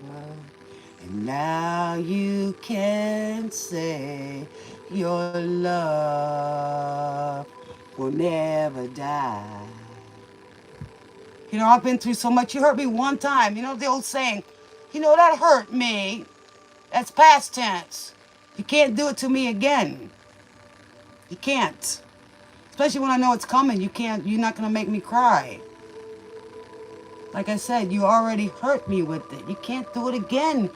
And now you can say your love will never die. You know, I've been through so much. You hurt me one time. You know the old saying, you know, that hurt me. That's past tense. You can't do it to me again. You can't. Especially when I know it's coming. You're not going to make me cry. Like I said, you already hurt me with it. You can't do it again.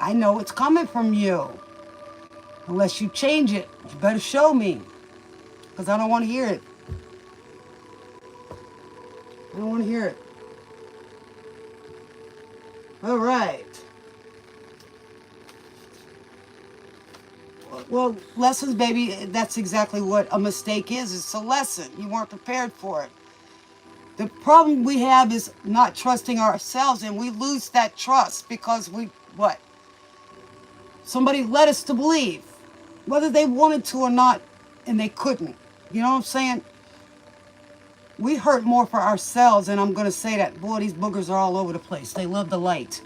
I know it's coming from you. Unless you change it. You better show me. Because I don't want to hear it. I don't want to hear it. All right. Well, lessons, baby, that's exactly what a mistake is. It's a lesson. You weren't prepared for it. The problem we have is not trusting ourselves, and we lose that trust because what? Somebody led us to believe, whether they wanted to or not, and they couldn't. You know what I'm saying? We hurt more for ourselves, and I'm going to say that. Boy, these boogers are all over the place. They love the light.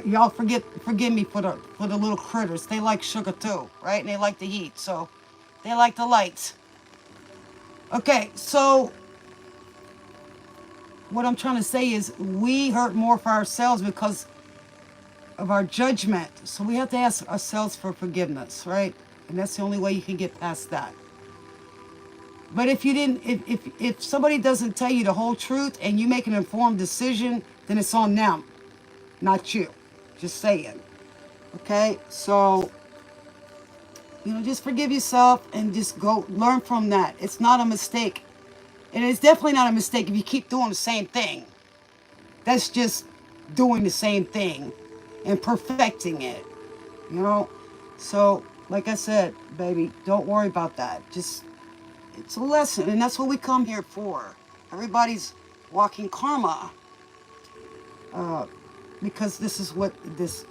Y'all forgive me for the little critters. They like sugar too, right? And they like the heat, so they like the lights. Okay, so what I'm trying to say is we hurt more for ourselves because of our judgment. So we have to ask ourselves for forgiveness, right? And that's the only way you can get past that. But if you didn't, if somebody doesn't tell you the whole truth and you make an informed decision, then it's on them, not you. Just saying. Okay? So, just forgive yourself and just go learn from that. It's not a mistake. And it's definitely not a mistake if you keep doing the same thing. That's just doing the same thing and perfecting it. So, like I said, baby, don't worry about that. It's a lesson, and that's what we come here for. Everybody's walking karma, because this is what this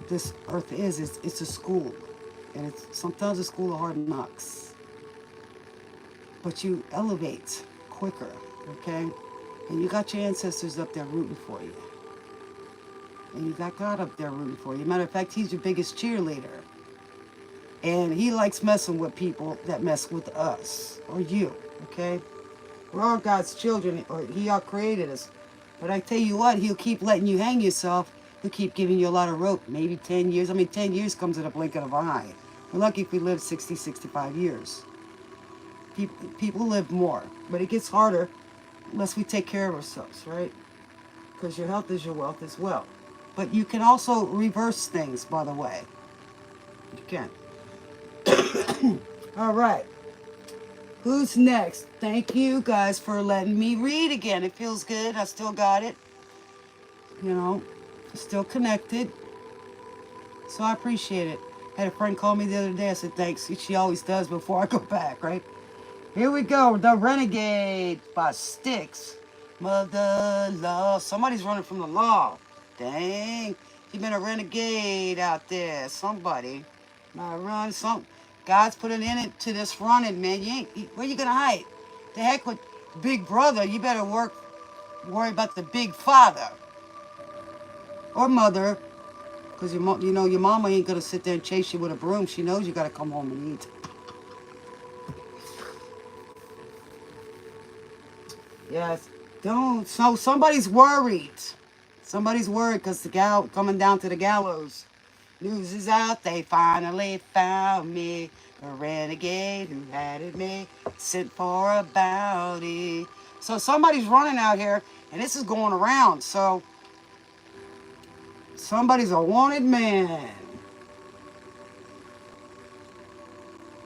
earth is. It's a school, and it's sometimes a school of hard knocks. But you elevate quicker, okay? And you got your ancestors up there rooting for you, and you got God up there rooting for you. Matter of fact, He's your biggest cheerleader. And He likes messing with people that mess with us or you, okay? We're all God's children, or He all created us. But I tell you what, He'll keep letting you hang yourself. He'll keep giving you a lot of rope, maybe 10 years. 10 years comes in a blink of an eye. We're lucky if we live 60, 65 years. People live more, but it gets harder unless we take care of ourselves, right? Because your health is your wealth as well. But you can also reverse things, by the way. You can. All right. Who's next? Thank you guys for letting me read again. It feels good. I still got it. Still connected. So I appreciate it. I had a friend call me the other day. I said thanks. She always does before I go back, right? Here we go. The Renegade by Styx. Mother love. Somebody's running from the law. Dang. You been a renegade out there. Somebody. Might run some. God's put an end to this running, man. Where you gonna hide? The heck with Big Brother. You better worry about the Big Father or Mother, because your mama ain't gonna sit there and chase you with a broom. She knows you gotta come home and eat. Yes, don't. So somebody's worried. Somebody's worried because the gal coming down to the gallows. News is out, they finally found me. A renegade who had it made, sent for a bounty. So somebody's running out here, and this is going around. So somebody's a wanted man.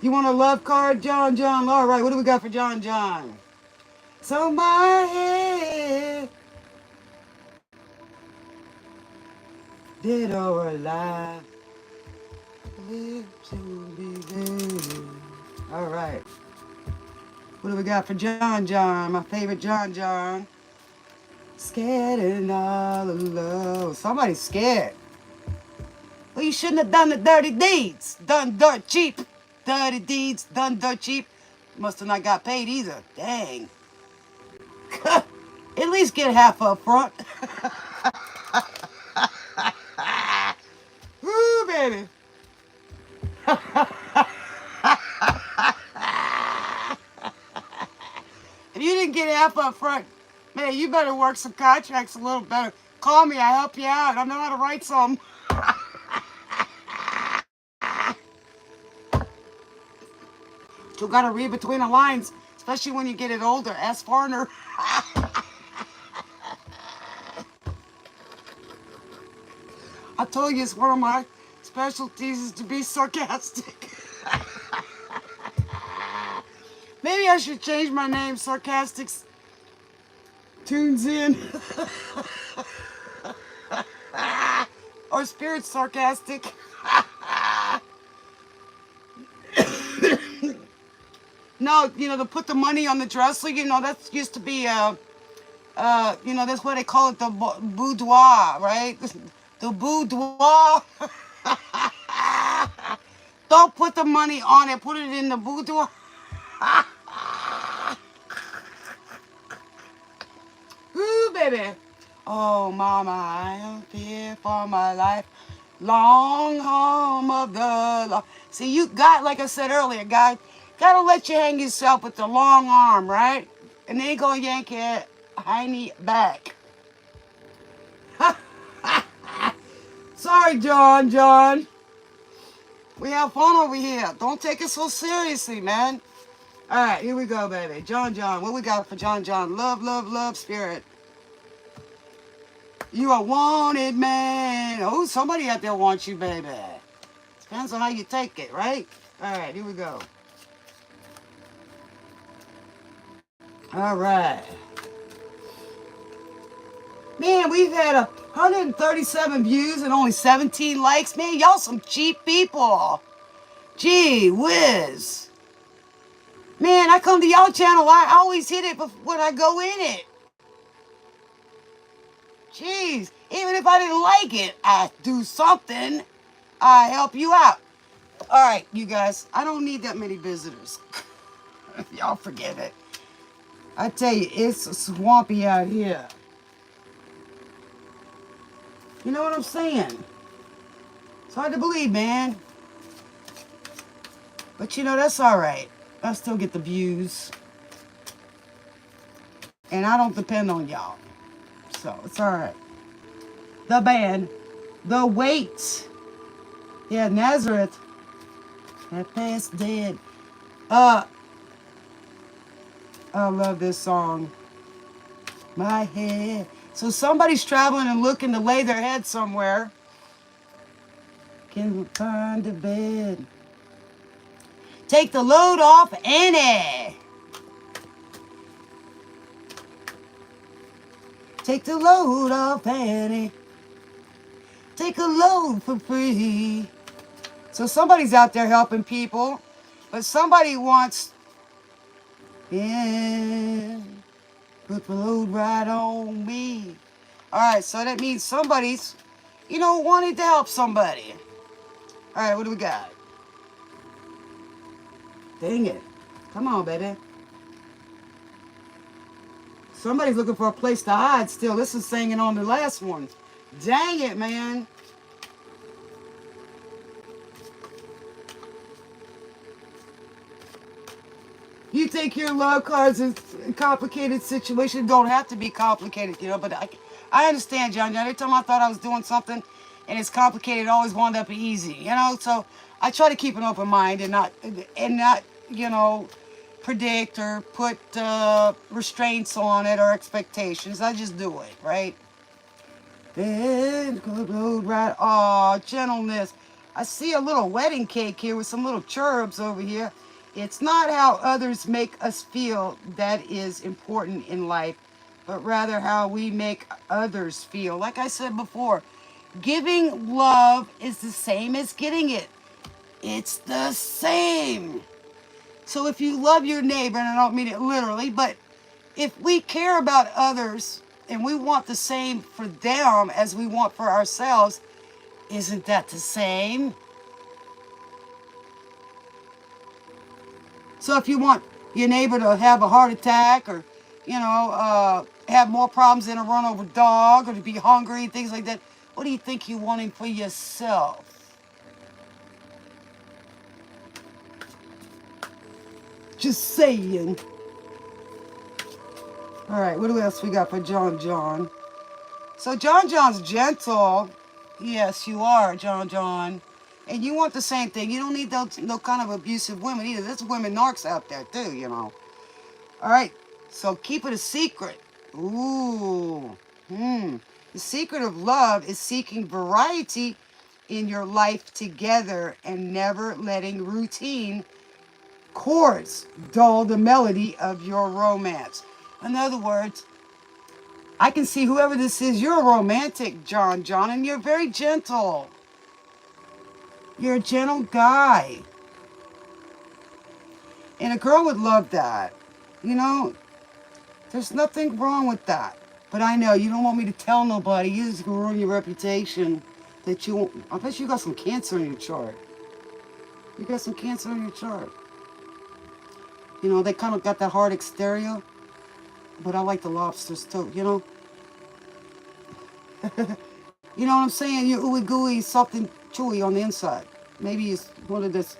You want a love card, John? All right, what do we got for John? So my head, dead or alive, live to be there. All right. What do we got for John? My favorite John. Scared and all alone. Somebody's scared. Well, you shouldn't have done the dirty deeds. Done dirt cheap. Dirty deeds, done dirt cheap. Must have not got paid either. Dang. At least get half up front. Woo, baby. If you didn't get half up front, man, you better work some contracts a little better. Call me, I'll help you out. I know how to write some. You gotta read between the lines, especially when you get it older. Ask Farner. I told you it's one of my specialties is to be sarcastic. Maybe I should change my name. Sarcastics tunes in. Or Spirit sarcastic. No, to put the money on the dresser, that's used to be, that's what they call it, the boudoir, right? The boudoir. Don't put the money on it. Put it in the boudoir. Ooh, baby. Oh, mama, I am fear for my life. Long arm of the law. See, you got, like I said earlier, guys, gotta let you hang yourself with the long arm, right? And then go yank it hiney back. Sorry, John. We have fun over here. Don't take it so seriously, man. All right, here we go, baby. John. What we got for John? Love, spirit. You a wanted man. Oh, somebody out there wants you, baby. Depends on how you take it, right? All right, here we go. All right. Man, we've had 137 views and only 17 likes. Man, y'all some cheap people. Gee whiz. Man, I come to y'all channel, I always hit it when I go in it. Jeez, even if I didn't like it, I do something. I help you out. All right, you guys, I don't need that many visitors. Y'all forget it. I tell you, it's swampy out here. You know what I'm saying? It's hard to believe, man. But that's all right. I still get the views. And I don't depend on y'all. So it's all right. The band. The Weight. Yeah, Nazareth. That past dead. I love this song. My head. So somebody's traveling and looking to lay their head somewhere. Can find a bed. Take the load off Annie. Take the load off Annie. Take a load for free. So somebody's out there helping people, but somebody wants, put the load right on me. All right, so that means somebody's, wanting to help somebody. All right, what do we got? Dang it. Come on, baby. Somebody's looking for a place to hide still. This is singing on the last one. Dang it, man. You think your love cards is a complicated situation. Don't have to be complicated, but I understand, John. Every time I thought I was doing something and it's complicated, it always wound up easy, So I try to keep an open mind and not, predict or put restraints on it or expectations. I just do it, right? Right. Oh, gentleness. I see a little wedding cake here with some little cherubs over here. It's not how others make us feel that is important in life, but rather how we make others feel. Like I said before, giving love is the same as getting it. It's the same. So if you love your neighbor, and I don't mean it literally, but if we care about others and we want the same for them as we want for ourselves, isn't that the same? So if you want your neighbor to have a heart attack or, have more problems than a run over dog or to be hungry and things like that, what do you think you're wanting for yourself? Just saying. All right, what else we got for John? So John's gentle. Yes, you are, John. And you want the same thing. You don't need no kind of abusive women either. There's women narcs out there too, All right, so keep it a secret. Ooh. The secret of love is seeking variety in your life together and never letting routine chords dull the melody of your romance. In other words, I can see whoever this is, you're a romantic, John, and you're very gentle. You're a gentle guy. And a girl would love that. You know, there's nothing wrong with that. But I know you don't want me to tell nobody. You're just going to ruin your reputation. That you won't. I bet you got some cancer in your chart. You got some cancer in your chart. You know, they kind of got that hard exterior. But I like the lobsters too, you know. You know what I'm saying? You're ooey gooey, soft and chewy on the inside. Maybe it's one of this,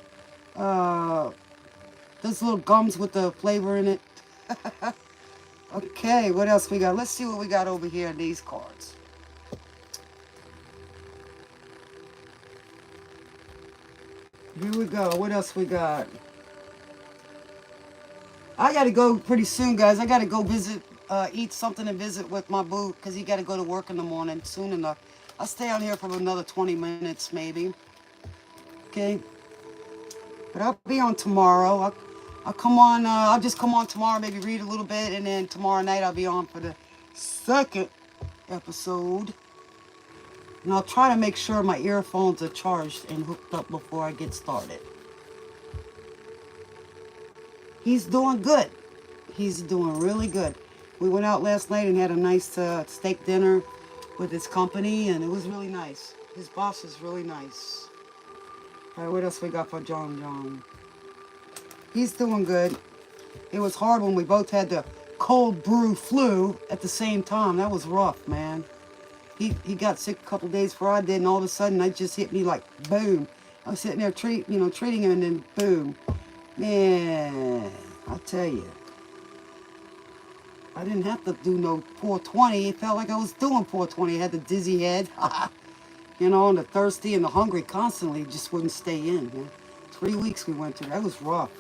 those little gums with the flavor in it. Okay, what else we got? Let's see what we got over here in these cards. Here we go. What else we got? I got to go pretty soon, guys. I got to go visit, eat something and visit with my boo because he got to go to work in the morning soon enough. I'll stay out here for another 20 minutes maybe. Okay. But I'll be on tomorrow. I'll come on, I'll just come on tomorrow, maybe read a little bit, and then tomorrow night I'll be on for the second episode. And I'll try to make sure my earphones are charged and hooked up before I get started. He's doing good. He's doing really good. We went out last night and had a nice steak dinner with his company, and it was really nice. His boss is really nice. All right, what else we got for John? He's doing good. It was hard when we both had the cold brew flu at the same time. That was rough, man. He got sick a couple days before I did, and all of a sudden, it just hit me like boom. I was sitting there treating him, and then boom. Man, I'll tell you. I didn't have to do no 420. It felt like I was doing 420. I had the dizzy head. You know, and the thirsty and the hungry constantly just wouldn't stay in. Man. 3 weeks we went through. That was rough.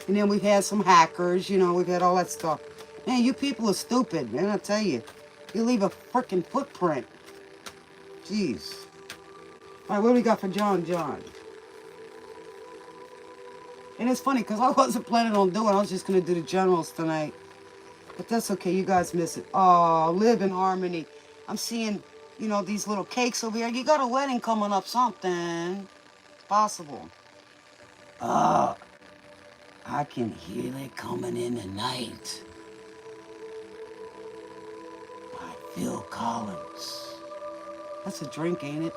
And then we've had some hackers, you know, we've had all that stuff. Man, you people are stupid, man, I tell you. You leave a freaking footprint. Jeez. All right, what do we got for John? And it's funny, because I wasn't planning on doing it. I was just going to do the generals tonight. But that's okay, you guys miss it. Oh, live in harmony. I'm seeing, you know, these little cakes over here. You got a wedding coming up, something. It's possible. I can hear it coming in the night. By Phil Collins. That's a drink, ain't it?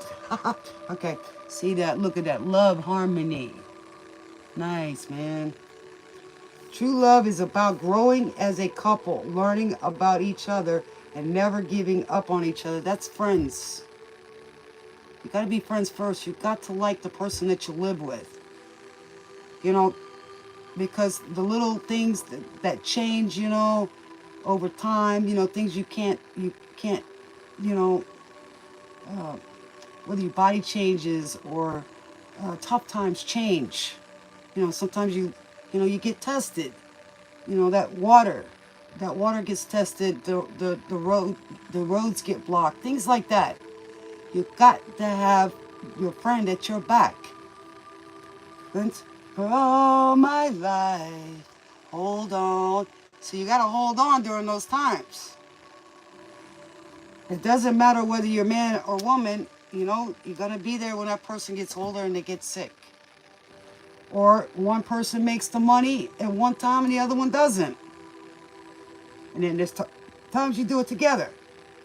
Okay, see that? Look at that. Love, harmony. Nice, man. True love is about growing as a couple, learning about each other, and never giving up on each other. That's friends. You got to be friends first. You got to like the person that you live with. You know, because the little things that change, you know, over time, you know, things you can't, you know, whether your body changes or tough times change. You know, sometimes you get tested. You know, that water gets tested. The roads get blocked. Things like that. You got to have your friend at your back. Friends, for all my life, hold on. So you got to hold on during those times. It doesn't matter whether you're man or woman. You know, you're gonna be there when that person gets older and they get sick. Or one person makes the money at one time and the other one doesn't. And then there's times you do it together.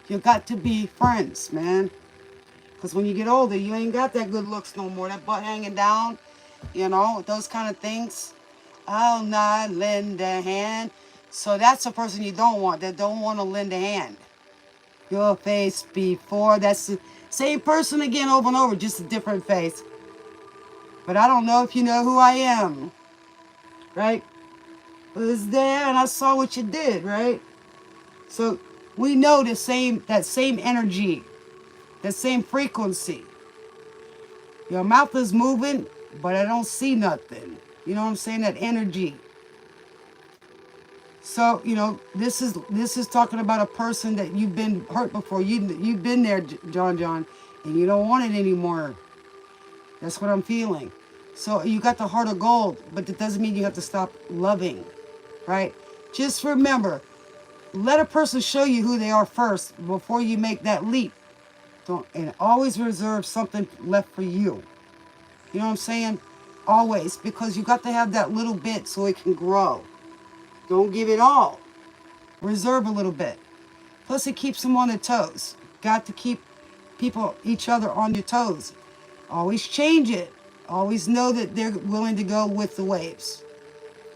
You got to be friends, man. Because when you get older, you ain't got that good looks no more. That butt hanging down, you know, those kind of things. I'll not lend a hand. So that's the person you don't want, that don't want to lend a hand. Your face before, that's the same person again over and over, just a different face. But I don't know if you know who I am, right? I was there and I saw what you did, right? So we know that same energy, that same frequency. Your mouth is moving, but I don't see nothing. You know what I'm saying? That energy. So, you know, this is talking about a person that you've been hurt before. You've been there, John, and you don't want it anymore. That's what I'm feeling. So you got the heart of gold, but that doesn't mean you have to stop loving, right? Just remember, let a person show you who they are first before you make that leap. Don't, and always reserve something left for you. You know what I'm saying? Always, because you got to have that little bit so it can grow. Don't give it all. Reserve a little bit. Plus, it keeps them on their toes. Got to keep each other on your toes. Always change it. Always know that they're willing to go with the waves.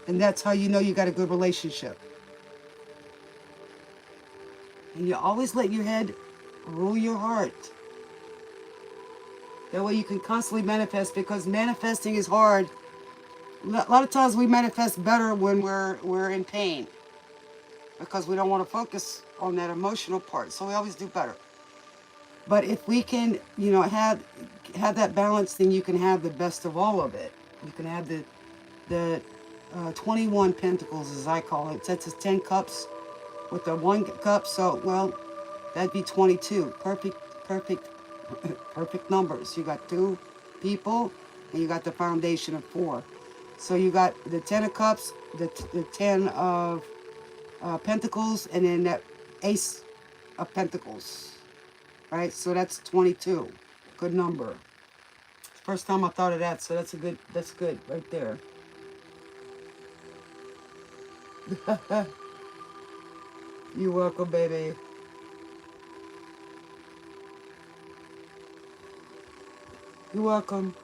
And that's how you know you got a good relationship. And you always let your head rule your heart. That way you can constantly manifest, because manifesting is hard. A lot of times we manifest better when we're in pain, because we don't want to focus on that emotional part. So we always do better. But if we can, have that balance, then you can have the best of all of it. You can have the 21 pentacles, as I call it. That's 10 cups with the 1 cup. So, well, that'd be 22. Perfect numbers. You got 2 people, and you got the foundation of 4. So you got the 10 of cups, the 10 of pentacles, and then that ace of pentacles. Right? So that's 22. Good number. First time I thought of that, so that's good right there. You're welcome, baby. You're welcome.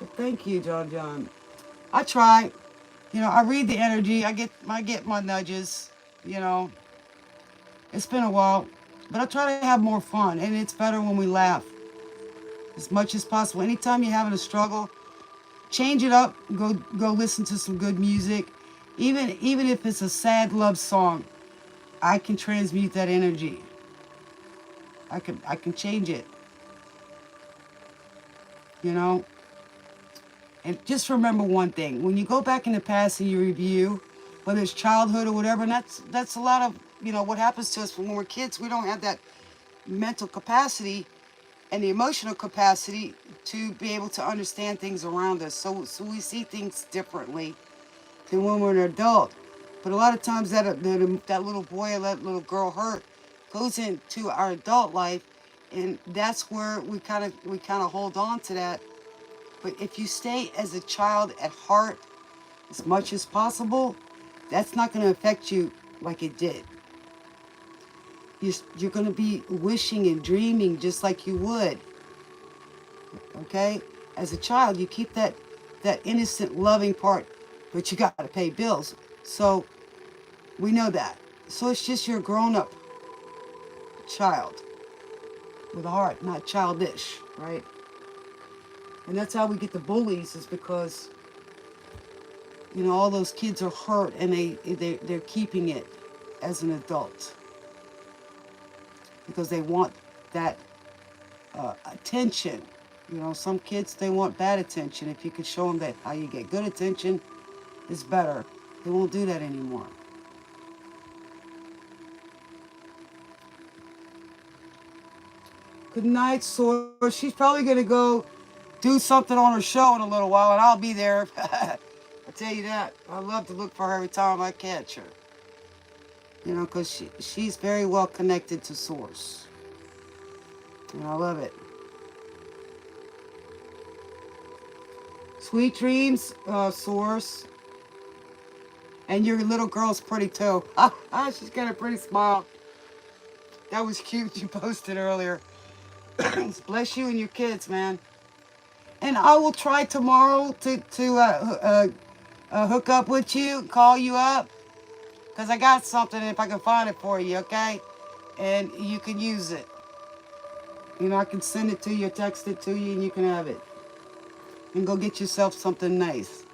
Well, thank you, John. I try. I read the energy. I get my nudges. It's been a while, but I try to have more fun, and it's better when we laugh as much as possible. Anytime you're having a struggle, change it up. Go listen to some good music, even if it's a sad love song. I can transmute that energy. I can change it. And just remember one thing: when you go back in the past and you review, whether it's childhood or whatever, and that's a lot of what happens to us when we're kids. We don't have that mental capacity and the emotional capacity to be able to understand things around us. So we see things differently than when we're an adult. But a lot of times that little boy or that little girl hurt goes into our adult life, and that's where we kind of hold on to that. But if you stay as a child at heart as much as possible, that's not going to affect you like it did. You're going to be wishing and dreaming just like you would. Okay? As a child, you keep that innocent, loving part, but you got to pay bills. So we know that. So it's just your grown-up child with a heart, not childish, right? And that's how we get the bullies, is because all those kids are hurt, and they're keeping it as an adult because they want that attention. Some kids, they want bad attention. If you could show them that how you get good attention is better, they won't do that anymore. Good night, Source. She's probably going to go do something on her show in a little while, and I'll be there. I tell you that. I love to look for her every time I catch her. Because she's very well connected to Source. And I love it. Sweet dreams, Source. And your little girl's pretty too. She's got a pretty smile. That was cute you posted earlier. Bless you and your kids, man. And I will try tomorrow to hook up with you, call you up. Because I got something, if I can find it for you, okay? And you can use it. I can send it to you, text it to you, and you can have it. And go get yourself something nice.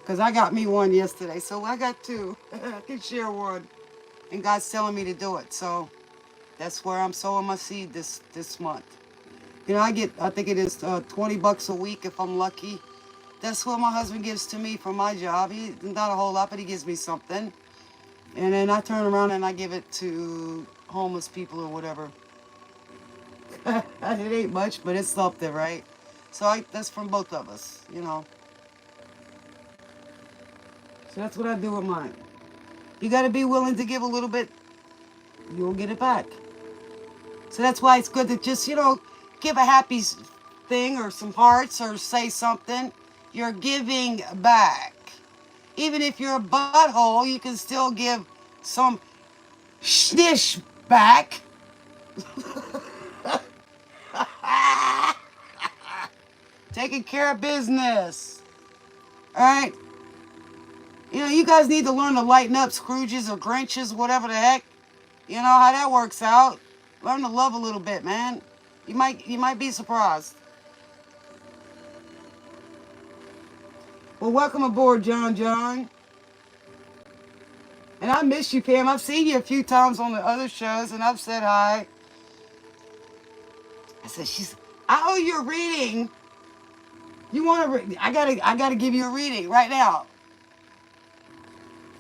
Because I got me one yesterday, so I got 2. I can share one. And God's telling me to do it, so that's where I'm sowing my seed this month. I think it is $20 a week if I'm lucky. That's what my husband gives to me for my job. Not a whole lot, but he gives me something. And then I turn around and I give it to homeless people or whatever. It ain't much, but it's something, right? So that's from both of us, So that's what I do with mine. You got to be willing to give a little bit. You'll get it back. So that's why it's good to just, give a happy thing or some hearts or say something. You're giving back. Even if you're a butthole, you can still give some schnish back. Taking care of business. All right? You guys need to learn to lighten up, Scrooges or Grinches, whatever the heck. You know how that works out. Learn to love a little bit, man. You might be surprised. Well, welcome aboard, John. And I miss you, Pam. I've seen you a few times on the other shows, and I've said hi. I said, I owe you a reading. You want to? I gotta give you a reading right now.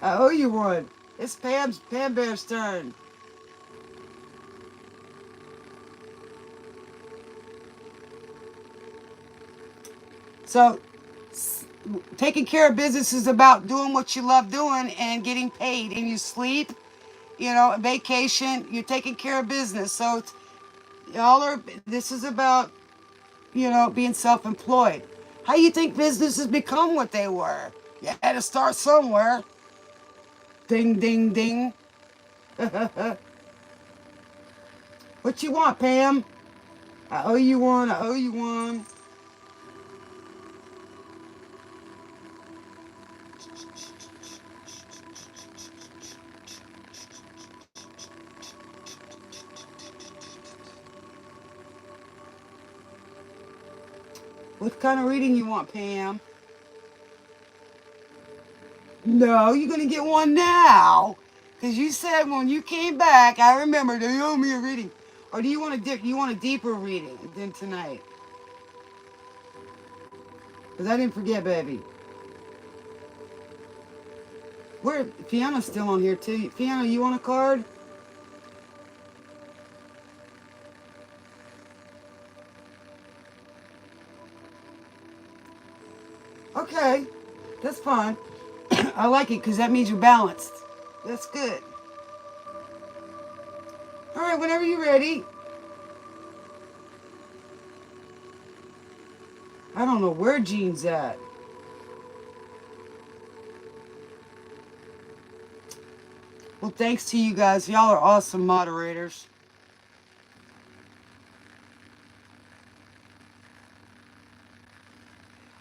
I owe you one. It's Pam Bear's turn. So, taking care of business is about doing what you love doing and getting paid. And you sleep, vacation, you're taking care of business. So, this is about, being self-employed. How do you think businesses become what they were? You had to start somewhere. Ding, ding, ding. What you want, Pam? I owe you one. What kind of reading you want, Pam? No, you're going to get one now. Because you said when you came back, I remember, do you owe me a reading? Or do you want a deeper reading than tonight? Because I didn't forget, baby. Fiona's still on here, too. Fiona, you want a card? Okay, that's fine. I like it because that means you're balanced. That's good. All right, whenever you're ready. I don't know where Jean's at. Well, thanks to you guys. Y'all are awesome moderators.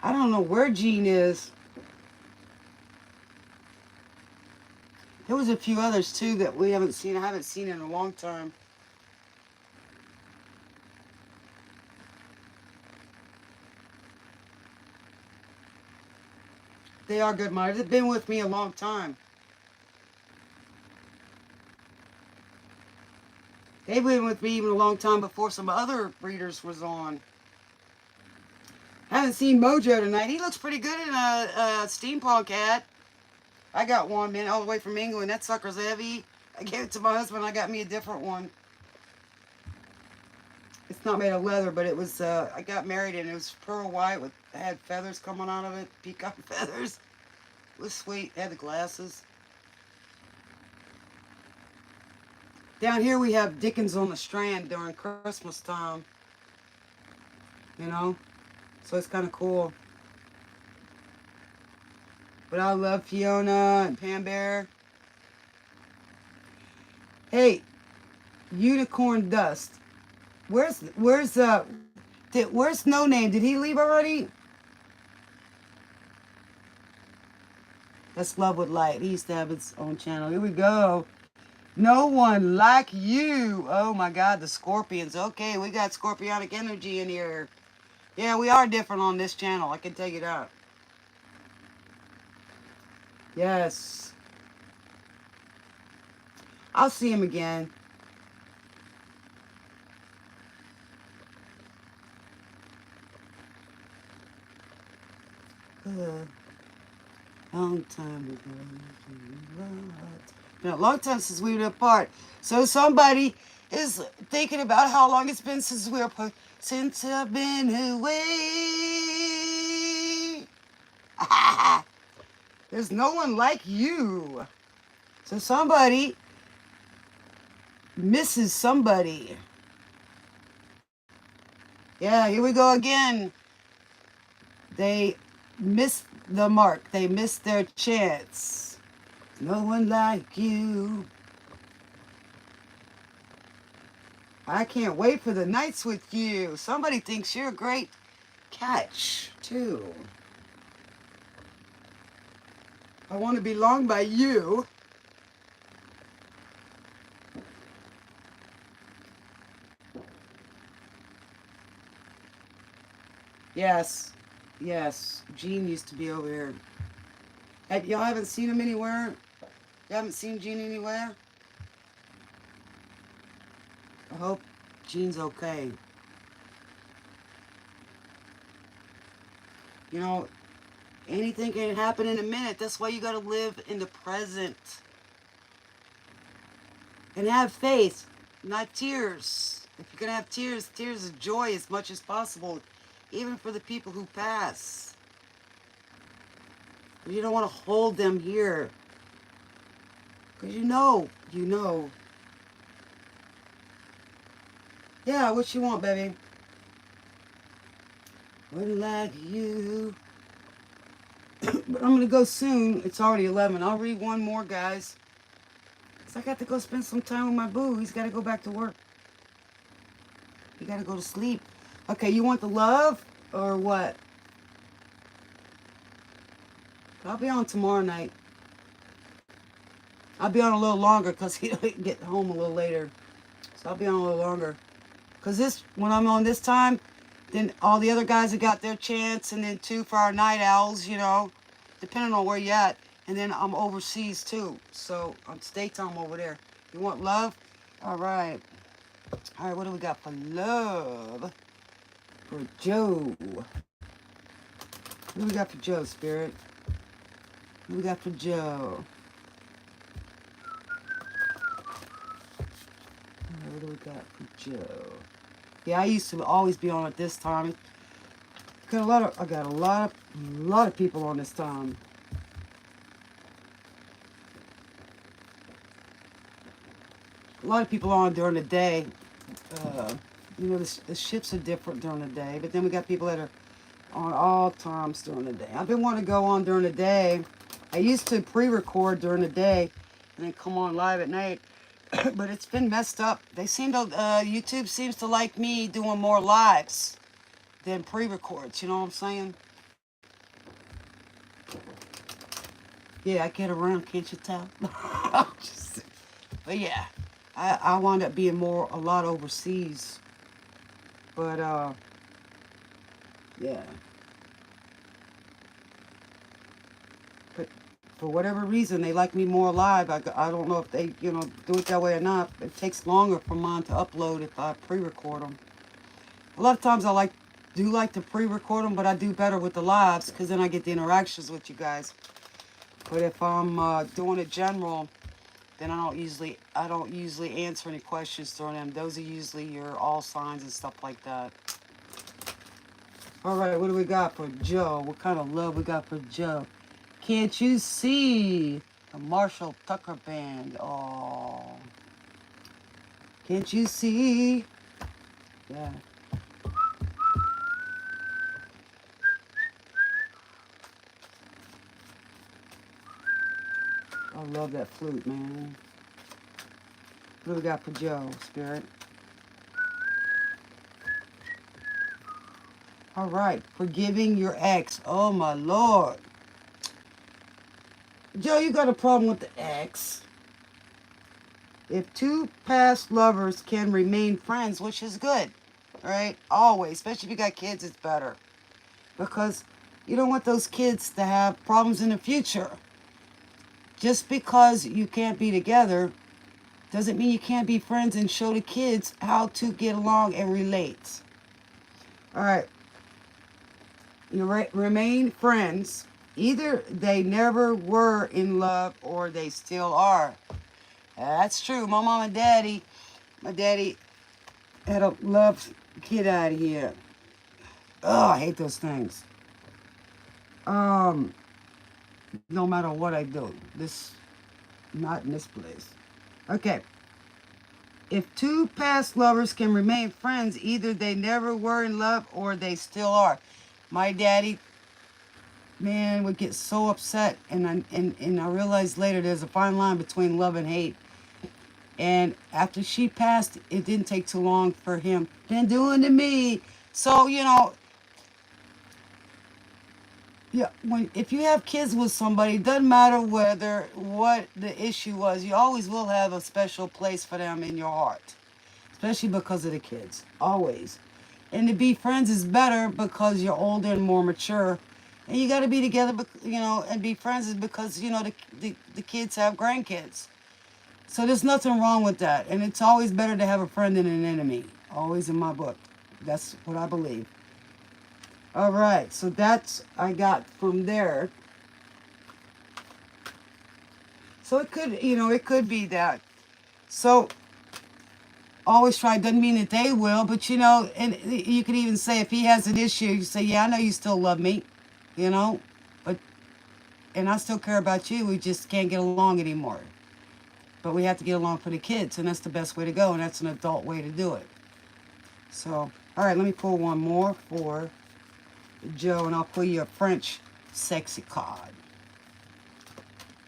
I don't know where Jean is. There was a few others, too, that we haven't seen. I haven't seen in a long time. They are good moderators. They've been with me a long time. They've been with me even a long time before some other readers was on. I haven't seen Mojo tonight. He looks pretty good in a steampunk hat. I got one, man, all the way from England. That sucker's heavy. I gave it to my husband. I got me a different one. It's not made of leather, but it was, I got married and it was pearl white with, had feathers coming out of it, peacock feathers. It was sweet. It had the glasses. Down here we have Dickens on the Strand during Christmas time. So it's kind of cool. But I love Fiona and Pam Bear. Hey, Unicorn Dust. Where's No Name? Did he leave already? That's Love with Light. He used to have his own channel. Here we go. No one like you. Oh my God, the Scorpions. Okay, we got scorpionic energy in here. Yeah, we are different on this channel. I can tell you that. Yes. I'll see him again. Long time ago. Been a long time since we were apart. So somebody is thinking about how long it's been since we were apart. Since I've been away. There's no one like you. So somebody misses somebody. Yeah, here we go again. They missed the mark. They missed their chance. No one like you. I can't wait for the nights with you. Somebody thinks you're a great catch, too. I want to be belong by you. Yes. Yes. Gene used to be over here. Y'all haven't seen him anywhere? You haven't seen Gene anywhere? I hope Gene's okay. You know, anything can happen in a minute. That's why you got to live in the present. And have faith, not tears. If you're going to have tears, tears of joy as much as possible, even for the people who pass. You don't want to hold them here. Because you know. Yeah, what you want, baby? Wouldn't like you. But I'm going to go soon. It's already 11. I'll read one more, guys. Because I got to go spend some time with my boo. He's got to go back to work. He got to go to sleep. Okay, you want the love or what? I'll be on tomorrow night. I'll be on a little longer because he'll get home a little later. So I'll be on a little longer. Because when I'm on this time, then all the other guys have got their chance. And then 2 for our night owls, you know, depending on where you're at. And then I'm overseas too. So I'm daytime over there. You want love? All right. All right, what do we got for love? For Joe. What do we got for Joe, Spirit? What do we got for Joe? What do we got for Joe? Yeah, I used to always be on at this time. I got a lot of people on this time. A lot of people on during the day. You know, the shifts are different during the day, but then we got people that are on all times during the day. I've been wanting to go on during the day. I used to pre-record during the day and then come on live at night. But it's been messed up. They seem to, YouTube seems to like me doing more lives than pre-records. You know what I'm saying? Yeah, I get around, can't you tell? But yeah, I wound up being a lot overseas. But, yeah. But for whatever reason, they like me more live. I don't know if they, do it that way or not. It takes longer for mine to upload if I pre-record them. A lot of times I do like to pre-record them, but I do better with the lives because then I get the interactions with you guys. But if I'm doing it general, then I don't usually answer any questions during them. Those are usually your all signs and stuff like that. All right, what do we got for Joe? What kind of love we got for Joe? Can't you see the Marshall Tucker Band? Oh, can't you see? Yeah. I love that flute, man. What do we got for Joe, Spirit? All right, forgiving your ex. Oh, my Lord. Joe, you got a problem with the ex. If 2 past lovers can remain friends, which is good, right? Always, especially if you got kids, it's better. Because you don't want those kids to have problems in the future. Just because you can't be together doesn't mean you can't be friends and show the kids how to get along and relate. All right. You remain friends. Either they never were in love or they still are. That's true. My mom and daddy, my daddy had a love kid out of here. Oh, I hate those things. No matter what I do, Not in this place. Okay. If two past lovers can remain friends, either they never were in love or they still are. My daddy, man, would get so upset, and I realized later there's a fine line between love and hate. And after she passed, it didn't take too long for him. Been doing to me. So, yeah, if you have kids with somebody, it doesn't matter what the issue was, you always will have a special place for them in your heart. Especially because of the kids. Always. And to be friends is better because you're older and more mature. And you got to be together, and be friends is because, the kids have grandkids. So there's nothing wrong with that. And it's always better to have a friend than an enemy. Always in my book. That's what I believe. All right. So that's I got from there. So it could be that. So always try, doesn't mean that they will, but and you could even say if he has an issue, you say, yeah, I know you still love me, but, and I still care about you, we just can't get along anymore. But we have to get along for the kids, and that's the best way to go, and that's an adult way to do it. So, all right, let me pull one more for Joe, and I'll pull you a French sexy card.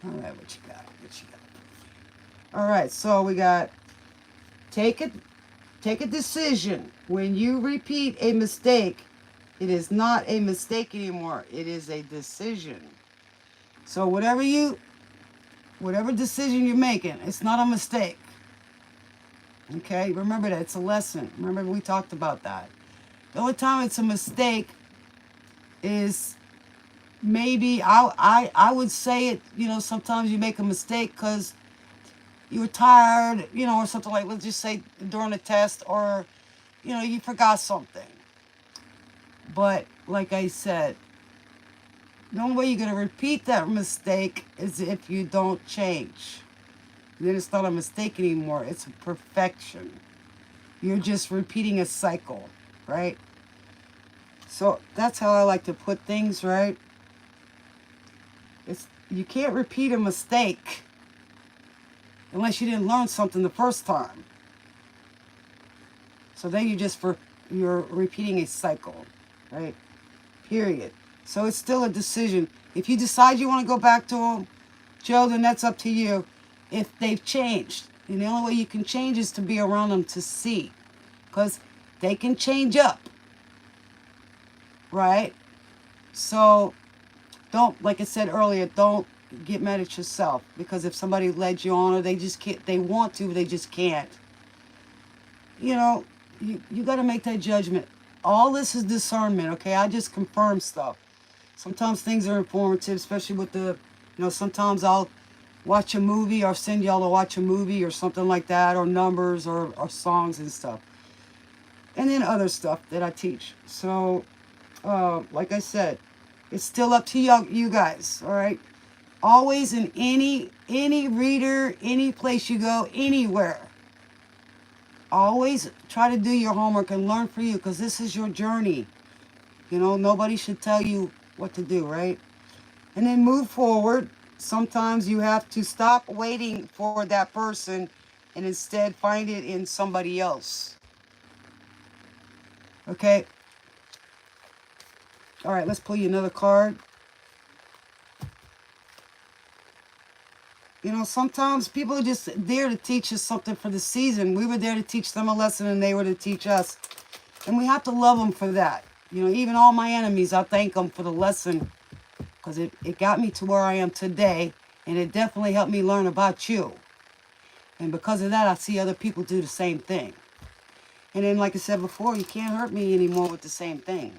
All right, what you got? All right, so we got Take a decision. When you repeat a mistake, it is not a mistake anymore. It is a decision. So whatever decision you're making, it's not a mistake. Okay? Remember that. It's a lesson. Remember we talked about that. The only time it's a mistake is maybe I would say it, sometimes you make a mistake because you were tired, or something like, let's just say during a test, or, you forgot something. But like I said, the only way you're going to repeat that mistake is if you don't change. Then it's not a mistake anymore. It's a perfection. You're just repeating a cycle, right? So that's how I like to put things, right? You can't repeat a mistake unless you didn't learn something the first time. So then you're repeating a cycle, right? Period. So it's still a decision. If you decide you want to go back to them, Joe, then that's up to you. If they've changed, and the only way you can change is to be around them to see, because they can change up, right? So don't, like I said earlier, don't get mad at yourself, because if somebody led you on, or they just can't, they want to, they just can't. You got to make that judgment. All this is discernment, okay? I just confirm stuff. Sometimes things are informative, especially with sometimes I'll watch a movie or send y'all to watch a movie or something like that, or numbers or songs and stuff. And then other stuff that I teach. So, like I said, it's still up to you guys, all right? Always in any reader, any place you go, anywhere. Always try to do your homework and learn for you, because this is your journey. Nobody should tell you what to do, right? And then move forward. Sometimes you have to stop waiting for that person and instead find it in somebody else. Okay? All right, let's pull you another card. Sometimes people are just there to teach us something for the season. We were there to teach them a lesson, and they were to teach us. And we have to love them for that. Even all my enemies, I thank them for the lesson, because it got me to where I am today, and it definitely helped me learn about you. And because of that, I see other people do the same thing. And then, like I said before, you can't hurt me anymore with the same thing.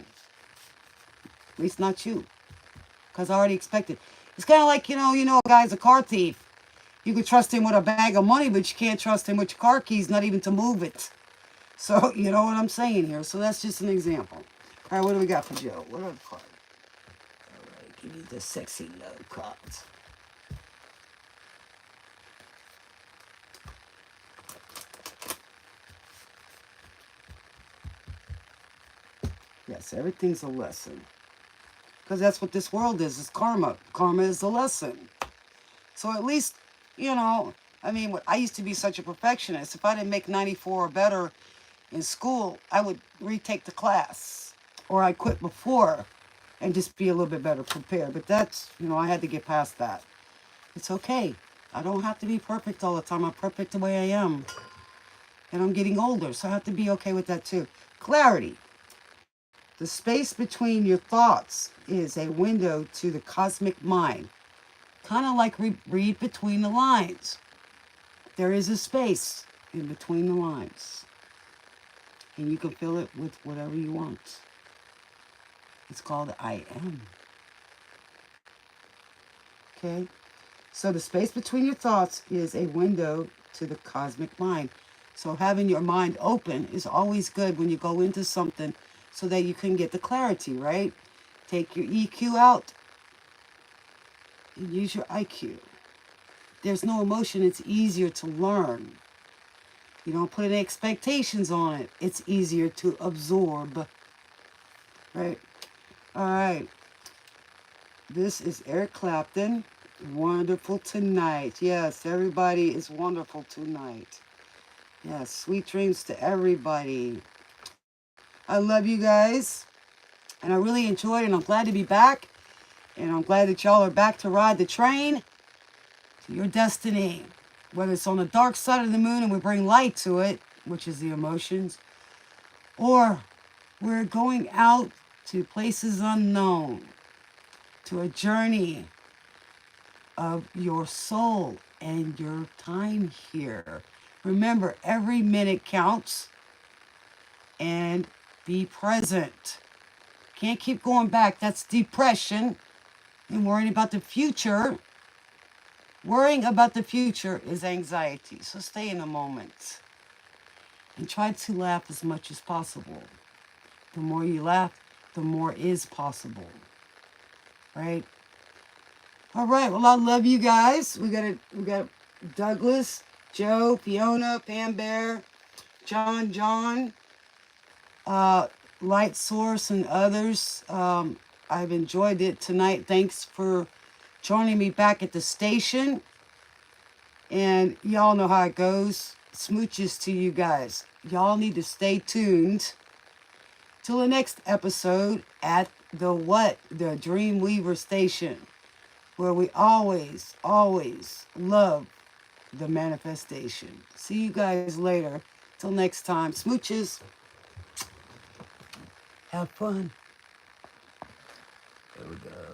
At least not you, because I already expected. It's kind of like, a guy's a car thief. You can trust him with a bag of money, but you can't trust him with your car keys, not even to move it. So, you know what I'm saying here. So that's just an example. All right, what do we got for Joe? What are the cards? All right, give me the sexy love cards. Yes, everything's a lesson. Because that's what this world is. It's karma. Karma is a lesson. So at least You know, I mean, I used to be such a perfectionist. If I didn't make 94 or better in school, I would retake the class. Or I'd quit before and just be a little bit better prepared. But that's, I had to get past that. It's okay. I don't have to be perfect all the time. I'm perfect the way I am. And I'm getting older, so I have to be okay with that too. Clarity. The space between your thoughts is a window to the cosmic mind. Kind of like read between the lines. There is a space in between the lines. And you can fill it with whatever you want. It's called I am. Okay? So the space between your thoughts is a window to the cosmic mind. So having your mind open is always good when you go into something so that you can get the clarity, right? Take your EQ out and use your IQ. There's no emotion, it's easier to learn. You don't put any expectations on it. It's easier to absorb. Right? All right. This is Eric Clapton. Wonderful tonight. Yes, everybody is wonderful tonight. Yes, sweet dreams to everybody. I love you guys. And I really enjoyed it. And I'm glad to be back. And I'm glad that y'all are back to ride the train to your destiny. Whether it's on the dark side of the moon and we bring light to it, which is the emotions, or we're going out to places unknown, to a journey of your soul and your time here. Remember, every minute counts, and be present. Can't keep going back. That's depression and worrying about the future. Worrying about the future is anxiety. So stay in the moment and try to laugh as much as possible. The more you laugh, the more is possible. Right? All right. Well, I love you guys. We got Douglas, Joe, Fiona, Pam Bear, John, Light Source, and others. I've enjoyed it tonight. Thanks for joining me back at the station. And y'all know how it goes. Smooches to you guys. Y'all need to stay tuned till the next episode at the Dreamweaver Station, where we always love the manifestation. See you guys later. Till next time. Smooches. Have fun. There we go.